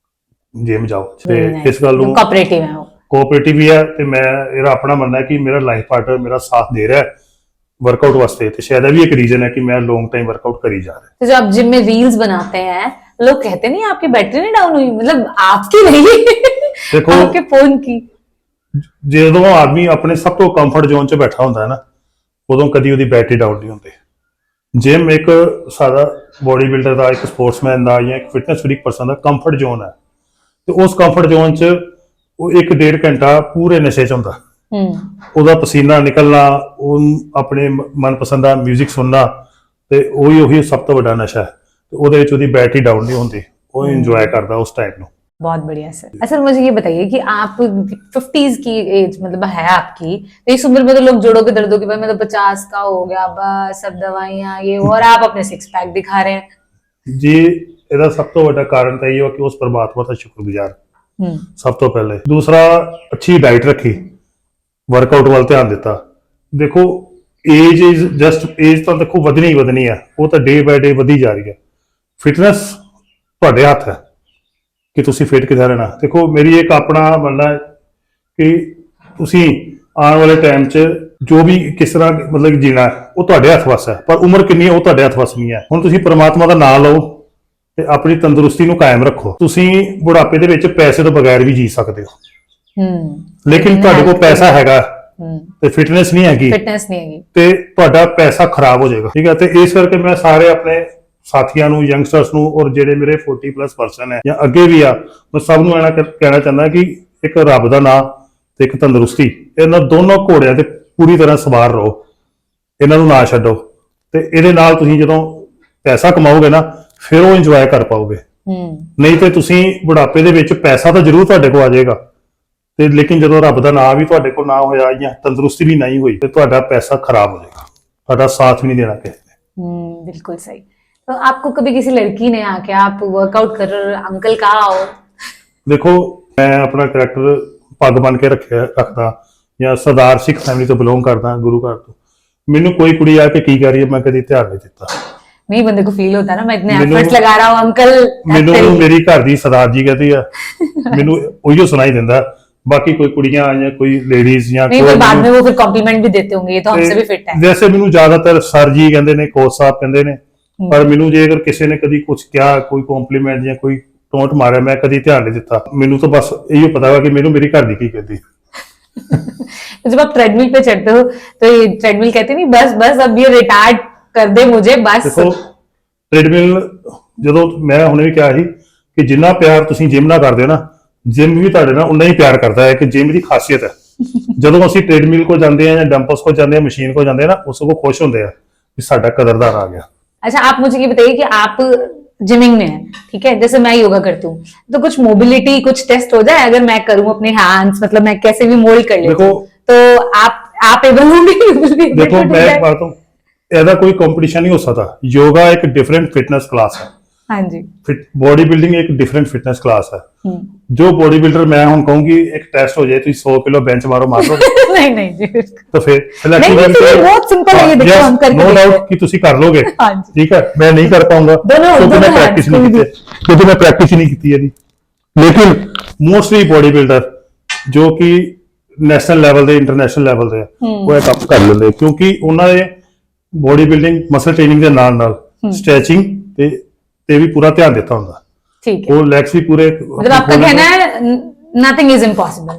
[SPEAKER 1] ਜਿਮ ਜਾਓ। ਤੇ ਇਸ ਗੱਲ ਨੂੰ
[SPEAKER 2] कोऑपरेटिव है वो।
[SPEAKER 1] ਕੋਆਪਰੇਟਿਵ ਵੀ ਹੈ ਤੇ ਮੈਂ ਇਹਦਾ ਆਪਣਾ ਮੰਨਣਾ ਹੈ ਕਿ ਮੇਰਾ ਲਾਈਫ ਪਾਰਟਨਰ ਮੇਰਾ ਸਾਥ ਦੇ ਰਿਹਾ ਹੈ वर्कआउट वास्ते, तो शायद भी एक रीजन है कि मैं लॉन्ग टाइम वर्कआउट करी जा रहा
[SPEAKER 2] तो जो आप जिम में रील्स बनाते हैं, लोग कहते नहीं आपकी बैटरी नहीं डाउन हुई, मतलब आपकी नहीं
[SPEAKER 1] देखो,
[SPEAKER 2] आपके फोन की।
[SPEAKER 1] ਜਦੋਂ ਆਦਮੀ ਆਪਣੇ ਸਭ ਤੋਂ ਕੰਫਰਟ ਜ਼ੋਨ 'ਚ ਬੈਠਾ ਹੁੰਦਾ ਹੈ ਨਾ, ਉਦੋਂ ਕਦੀ ਉਹਦੀ ਬੈਟਰੀ ਡਾਊਨ ਨਹੀਂ ਹੁੰਦੀ। ਜਿਮ ਇੱਕ ਸਾਦਾ ਬੋਡੀ ਬਿਲਡਰ ਦਾ, ਇੱਕ ਸਪੋਰਟਸਮੈਨ ਦਾ ਜਾਂ ਇੱਕ ਫਿਟਨੈਸ ਫਰੀਕ ਪਰਸਨ ਦਾ ਕੰਫਰਟ ਜ਼ੋਨ ਹੈ, ਤੇ ਉਸ ਕੰਫਰਟ ਜ਼ੋਨ 'ਚ ਉਹ 1-1.5 ਘੰਟਾ ਪੂਰੇ ਨਸ਼ੇ 'ਚ ਹੁੰਦਾ। ਉਹਦਾ ਪਸੀਨਾ ਨਿਕਲਣਾ, ਉਹ ਆਪਣੇ ਮਨਪਸੰਦ ਦਾ 뮤직 ਸੁਣਨਾ, ਤੇ ਉਹੀ ਸਭ ਤੋਂ ਵੱਡਾ ਨਸ਼ਾ ਹੈ। ਤੇ ਉਹਦੇ ਵਿੱਚ ਉਹਦੀ ਬੈਟਰੀ ਡਾਊਨ ਨਹੀਂ ਹੁੰਦੀ, ਉਹ ਇੰਜੋਏ ਕਰਦਾ ਉਸ टाइम ਨੂੰ।
[SPEAKER 2] बहुत बढ़िया सर। अच्छा, मुझे ये बताइए कि आप 50s की एज मतलब है आपकी, तो इस उम्र में तो लोग जोड़ों के दर्दों की भाई मतलब 50 का हो गया बस, सब दवाइयां ये, और आप अपने 6 पैक दिखा रहे हैं
[SPEAKER 1] जी। ਇਹਦਾ ਸਭ ਤੋਂ ਵੱਡਾ ਕਾਰਨ ਤਾਂ ਇਹ ਹੈ ਕਿ ਉਸ ਪਰਮਾਤਮਾ ਦਾ ਸ਼ੁਕਰਗੁਜ਼ਾਰ ਸਭ ਤੋਂ ਪਹਿਲੇ। ਦੂਸਰਾ, ਅੱਛੀ ਡਾਈਟ ਰੱਖੀ, ਵਰਕਆਊਟ ਵੱਲ ਧਿਆਨ ਦਿੱਤਾ। ਦੇਖੋ ਏਜ ਇਜ਼ ਜਸਟ ਏਜ, ਤਾਂ ਦੇਖੋ ਵਧਣੀ ਹੀ ਵਧਣੀ ਹੈ, ਉਹ ਤਾਂ ਡੇ ਬਾਏ ਡੇ ਵਧੀ ਜਾ ਰਹੀ ਹੈ। ਫਿਟਨੈਸ ਤੁਹਾਡੇ ਹੱਥ ਹੈ ਕਿ ਤੁਸੀਂ ਫਿਟ ਕਿੱਦਾਂ ਰਹਿਣਾ। ਦੇਖੋ ਮੇਰੀ ਇੱਕ ਆਪਣਾ ਮੰਨਣਾ ਹੈ ਕਿ ਤੁਸੀਂ ਆਉਣ ਵਾਲੇ ਟਾਈਮ 'ਚ ਜੋ ਵੀ ਕਿਸ ਤਰ੍ਹਾਂ ਮਤਲਬ ਜੀਣਾ ਹੈ, ਉਹ ਤੁਹਾਡੇ ਹੱਥ ਵੱਸ ਹੈ, ਪਰ ਉਮਰ ਕਿੰਨੀ ਹੈ ਉਹ ਤੁਹਾਡੇ ਹੱਥ ਵੱਸ ਨਹੀਂ ਹੈ। ਹੁਣ ਤੁਸੀਂ ਪਰਮਾਤਮਾ ਦਾ ਨਾਮ ਲਓ ਤੇ ਆਪਣੀ ਤੰਦਰੁਸਤੀ ਨੂੰ ਕਾਇਮ ਰੱਖੋ। ਤੁਸੀਂ ਬੁਢਾਪੇ ਦੇ ਵਿੱਚ ਪੈਸੇ ਤੋਂ ਬਗੈਰ ਵੀ ਜੀ ਸਕਦੇ ਹੋ, ਲੇਕਿਨ ਤੁਹਾਡੇ ਕੋਲ ਪੈਸਾ ਹੈਗਾ ਤੇ ਫਿਟਨੈਸ ਨਹੀਂ ਹੈਗੀ, ਤੇ ਤੁਹਾਡਾ ਪੈਸਾ ਖਰਾਬ ਹੋ ਜਾਏਗਾ। ਠੀਕ ਹੈ, ਤੇ ਇਸ ਕਰਕੇ ਮੈਂ ਸਾਰੇ ਆਪਣੇ ਸਾਥੀਆਂ ਨੂੰ, ਯੰਗਸਟਰਸ ਨੂੰ, ਔਰ ਜਿਹੜੇ ਮੇਰੇ 40+ ਪਰਸਨ ਹੈ ਜਾਂ ਅੱਗੇ ਵੀ ਆ, ਮੈਂ ਸਭ ਨੂੰ ਕਹਿਣਾ ਚਾਹੁੰਦਾ ਕਿ ਇੱਕ ਰੱਬ ਦਾ ਨਾਮ ਤੇ ਇੱਕ ਤੰਦਰੁਸਤੀ, ਇਹਨਾਂ ਦੋਨੋਂ ਘੋੜਿਆਂ ਤੇ ਪੂਰੀ ਤਰ੍ਹਾਂ ਸਵਾਰ ਰਹੋ, ਇਹਨਾਂ ਨੂੰ ਨਾ ਛੱਡੋ। ਤੇ ਇਹਦੇ ਨਾਲ ਤੁਸੀਂ ਜਦੋਂ ਪੈਸਾ ਕਮਾਓਗੇ ਨਾ, ਫਿਰ ਉਹ ਇੰਜੋਏ ਕਰ ਪਾਓਗੇ। ਨਹੀਂ ਤੇ ਤੁਸੀਂ ਬੁਢਾਪੇ ਦੇ ਵਿੱਚ ਪੈਸਾ ਤਾਂ ਜ਼ਰੂਰ ਤੁਹਾਡੇ ਕੋਲ ਆ ਜਾਏਗਾ, ਤੇ ਲੇਕਿਨ ਜਦੋਂ ਰੱਬ ਦਾ ਨਾਮ ਵੀ ਤੁਹਾਡੇ ਕੋਲ ਨਾ ਹੋਇਆ ਜਾਂ ਤੰਦਰੁਸਤੀ ਵੀ ਨਹੀਂ ਹੋਈ, ਤੇ ਤੁਹਾਡਾ ਪੈਸਾ ਖਰਾਬ ਹੋ ਜਾਏਗਾ, ਤੁਹਾਡਾ ਸਾਥ ਵੀ ਨਹੀਂ ਦੇਣਾ ਕਿਸੇ ने।
[SPEAKER 2] बिल्कुल सही। तो आपको कभी किसी लड़की ने आके आप वर्कआउट कर अंकल कहा हो?
[SPEAKER 1] देखो मैं अपना करैक्टर पग बन के रखदा ਜਾਂ ਸਰਦਾਰ ਸਿੱਖ ਫੈਮਿਲੀ ਤੋਂ ਬਿਲੋਂਗ ਕਰਦਾ, ਗੁਰੂ ਘਰ ਤੋਂ। ਮੈਨੂੰ ਕੋਈ ਕੁੜੀ ਆ ਕੇ ਕੀ ਕਰ ਰਹੀ ਹੈ, ਮੈਂ ਕਦੀ ਧਿਆਨ ਨਹੀਂ ਦਿੱਤਾ।
[SPEAKER 2] नहीं, बंदे को फील होता है ना, मैं इतने एफर्ट्स लगा रहा हूं अंकल।
[SPEAKER 1] ਮੈਨੂੰ ਮੇਰੀ ਘਰ ਦੀ ਸਰਦਾਰ ਜੀ ਕਹਿੰਦੀ ਆ, ਮੈਨੂੰ ਉਹੀਓ ਸੁਣਾਈ ਦਿੰਦਾ। ਬਾਕੀ ਕੋਈ ਕੁੜੀਆਂ ਜਾਂ ਕੋਈ ਲੇਡੀਜ਼ ਜਾਂ
[SPEAKER 2] नहीं, पर बाद में वो फिर कॉम्प्लीमेंट भी देते होंगे, ये तो हमसे भी फिट है।
[SPEAKER 1] ਵੈਸੇ ਮੈਨੂੰ ਜ਼ਿਆਦਾਤਰ ਸਰ ਜੀ ਕਹਿੰਦੇ ਨੇ, ਕੋਚ ਸਾਹਿਬ ਕਹਿੰਦੇ ਨੇ, ਪਰ ਮੈਨੂੰ ਜੇ ਅਗਰ ਕਿਸੇ ਨੇ ਕਦੀ ਕੁਝ ਕਿਹਾ, ਕੋਈ ਕੰਪਲੀਮੈਂਟ ਜਾਂ ਕੋਈ ਟੋਂਟ ਮਾਰਿਆ, ਮੈਂ ਕਦੀ ਧਿਆਨ ਨਹੀਂ ਦਿੱਤਾ। ਮੈਨੂੰ ਤਾਂ ਬਸ ਇਹੋ ਪਤਾ ਵਾ ਕਿ ਮੈਨੂੰ ਮੇਰੀ ਘਰ ਦੀ ਕੀ ਕਹਿੰਦੀ।
[SPEAKER 2] जब आप ट्रेडमिल पे चढ़ते हो तो ये ट्रेडमिल कहते नहीं बस बस अब ये रिटायर्ड कर दे मुझे बस।
[SPEAKER 1] देखो ट्रेडमिल ਜਦੋਂ ਮੈਂ ਹੁਣੇ ਵੀ ਕਿਹਾ ਸੀ ਕਿ ਜਿੰਨਾ ਪਿਆਰ ਤੁਸੀਂ ਜਿਮ ਨਾਲ ਕਰਦੇ ਹੋ ਨਾ, ਜਿਮ ਵੀ ਤੁਹਾਡੇ ਨਾਲ ਉਨਾ ਹੀ ਪਿਆਰ ਕਰਦਾ ਹੈ, ਕਿ ਜਿਮ ਦੀ ਖਾਸੀਅਤ ਹੈ। ਜਦੋਂ ਅਸੀਂ ਟ੍ਰੇਡਮਿਲ ਕੋਲ ਜਾਂਦੇ ਆ ਜਾਂ ਡੰਪਲਸ ਕੋਲ ਜਾਂਦੇ ਆ, ਮਸ਼ੀਨ ਕੋਲ ਜਾਂਦੇ ਆ ਨਾ, ਉਸ ਕੋਲ ਖੁਸ਼ ਹੁੰਦੇ ਆ ਕਿ ਸਾਡਾ ਕਦਰਦਾਨ ਆ ਗਿਆ।
[SPEAKER 2] अच्छा, आप मुझे ये बताइए कि आप जिमिंग में है, ठीक है, जैसे मैं योगा करती हूँ, तो कुछ मोबिलिटी कुछ टेस्ट हो जाए अगर मैं करूँ अपने हैंड्स, मतलब मैं कैसे भी मोल्ड कर लेती हूँ, तो आप एबल होंगे?
[SPEAKER 1] देखो मैं बात हूँ, ऐसा कोई कंपटीशन नहीं हो सकता। योगा एक डिफरेंट फिटनेस क्लास है।
[SPEAKER 2] हाँ जी।
[SPEAKER 1] बॉडी बिल्डिंग एक डिफरेंट फिटनेस क्लास है।
[SPEAKER 2] हम्म।
[SPEAKER 1] जो बॉडी बिल्डर मैं ਹੁਣ ਕਹੂੰਗੀ ਇੱਕ ਟੈਸਟ ਹੋ ਜਾਏ ਤੁਸੀਂ 100 ਕਿਲੋ ਬੈਂਚ ਮਾਰੋ ਮਾਰ ਲਓ
[SPEAKER 2] नहीं नहीं जी,
[SPEAKER 1] तो फिर
[SPEAKER 2] नहीं, नहीं, फिर बहुत सिंपल है ये, देखो हम करके
[SPEAKER 1] नो
[SPEAKER 2] देखते हैं।
[SPEAKER 1] डाउट कि ਤੁਸੀਂ ਕਰ ਲੋਗੇ।
[SPEAKER 2] हाँ जी।
[SPEAKER 1] ठीक है, मैं नहीं कर पाऊंगा क्योंकि मैं प्रैक्टिस नहीं की क्योंकि मैं प्रैक्टिस ही नहीं की है। लेकिन मोस्टली बॉडी बिल्डर जो कि ਨੈਸ਼ਨਲ ਲੈਵਲ ਦੇ ਇੰਟਰਨੈਸ਼ਨਲ ਲੈਵਲ ਦੇ ਉਹ ਇਹ ਕੰਮ ਕਰ ਲੈਂਦੇ ਕਿਉਂਕਿ ਉਹਨਾਂ ਦੇ ਬੋਡੀ ਬਿਲਡਿੰਗ ਮਸਲ ਟ੍ਰੇਨਿੰਗ ਦੇ ਨਾਲ ਨਾਲ ਸਟ੍ਰੈਚਿੰਗ ਤੇ ਵੀ ਪੂਰਾ ਧਿਆਨ ਦਿੱਤਾ ਹੁੰਦਾ।
[SPEAKER 2] ठीक है,
[SPEAKER 1] ਉਹ ਲੈਗਸ ਵੀ ਪੂਰੇ
[SPEAKER 2] मतलब आपका कहना है nothing is impossible,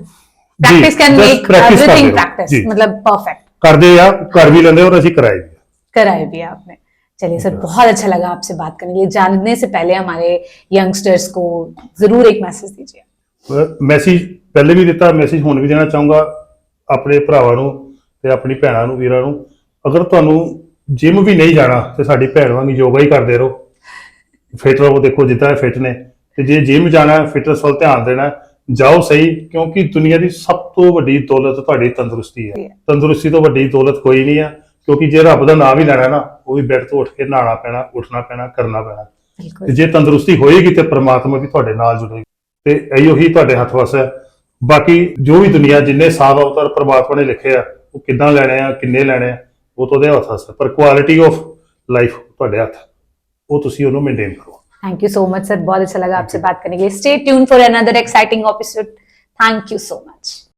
[SPEAKER 2] practice can
[SPEAKER 1] just
[SPEAKER 2] make
[SPEAKER 1] practice
[SPEAKER 2] everything
[SPEAKER 1] कर रहे हो।
[SPEAKER 2] प्रैक्टिस,
[SPEAKER 1] जी।
[SPEAKER 2] मतलब परफेक्ट
[SPEAKER 1] ਕਰਦੇ ਆ ਕਰ ਵੀ ਲੈਂਦੇ ਔਰ ਅਸੀਂ ਕਰਾਏ ਵੀ।
[SPEAKER 2] कराए भी आपने। चलिए सर, बहुत अच्छा लगा आपसे बात करने के लिए। जानने से पहले हमारे यंगस्टर्स को जरूर एक मैसेज दीजिए।
[SPEAKER 1] ਮੈਸੇਜ ਪਹਿਲੇ ਵੀ ਦਿੱਤਾ, ਮੈਸੇਜ ਹੁਣ ਵੀ ਦੇਣਾ ਚਾਹੂੰਗਾ ਆਪਣੇ ਭਰਾਵਾਂ ਨੂੰ ਤੇ ਆਪਣੀ ਭੈਣਾਂ ਨੂੰ, ਵੀਰਾਂ ਨੂੰ। ਅਗਰ ਤੁਹਾਨੂੰ ਜਿਮ ਵੀ ਨਹੀਂ ਜਾਣਾ ਤੇ ਸਾਡੀ ਭੈਣ ਵਾਂਗ ਯੋਗਾ ਹੀ ਕਰਦੇ ਰਹੋ, ਫਿਟ ਰਹੋ। ਦੇਖੋ ਜਿੱਦਾਂ ਫਿਟ ਨੇ, ਤੇ ਜੇ ਜਿਮ ਜਾਣਾ, ਫਿਟਨੈਸ ਵੱਲ ਧਿਆਨ ਦੇਣਾ, ਜਾਓ ਸਹੀ, ਕਿਉਂਕਿ ਦੁਨੀਆ ਦੀ ਸਭ ਤੋਂ ਵੱਡੀ ਦੌਲਤ ਤੁਹਾਡੀ ਤੰਦਰੁਸਤੀ ਹੈ। ਤੰਦਰੁਸਤੀ ਤੋਂ ਵੱਡੀ ਦੌਲਤ ਕੋਈ ਨਹੀਂ ਆ, ਕਿਉਂਕਿ ਜੇ ਰੱਬ ਦਾ ਨਾਮ ਵੀ ਲੈਣਾ ਨਾ, ਉਹ ਵੀ ਬੈੱਡ ਤੋਂ ਉੱਠ ਕੇ ਨਹਾਉਣਾ ਪੈਣਾ, ਉੱਠਣਾ ਪੈਣਾ, ਕਰਨਾ ਪੈਣਾ।
[SPEAKER 2] बिल्कुल।
[SPEAKER 1] ਤੇ ਜੇ ਤੰਦਰੁਸਤੀ ਹੋਏਗੀ ਤੇ ਪ੍ਰਮਾਤਮਾ ਵੀ ਤੁਹਾਡੇ ਨਾਲ ਜੁੜੇਗਾ ਤੇ ਇਹੋ ਹੀ ਤੁਹਾਡੇ ਹੱਥ ਵਸ ਹੈ। ਬਾਕੀ ਜੋ ਵੀ ਦੁਨੀਆ ਜਿੰਨੇ ਸਾਲ ਅਵਤਾਰ ਪ੍ਰਮਾਤਮਾ ਨੇ ਲਿਖੇ ਆ, ਉਹ ਕਿੱਦਾਂ ਲੈਣੇ ਆ, ਕਿੰਨੇ ਲੈਣੇ ਆ, ਉਹ ਤੁਹਾਡੇ ਹੱਥ ਵਸ ਹੈ। ਪਰ ਕੁਆਲਿਟੀ ਆਫ ਲਾਈਫ ਤੁਹਾਡੇ ਹੱਥ, ਉਹ ਤੁਸੀਂ ਉਹਨੂੰ ਮੇਨਟੇਨ ਕਰੋ।
[SPEAKER 2] Thank you so much sir, बहुत अच्छा लगा आपसे बात करने के लिए। Stay tune for another exciting episode. Thank you so much.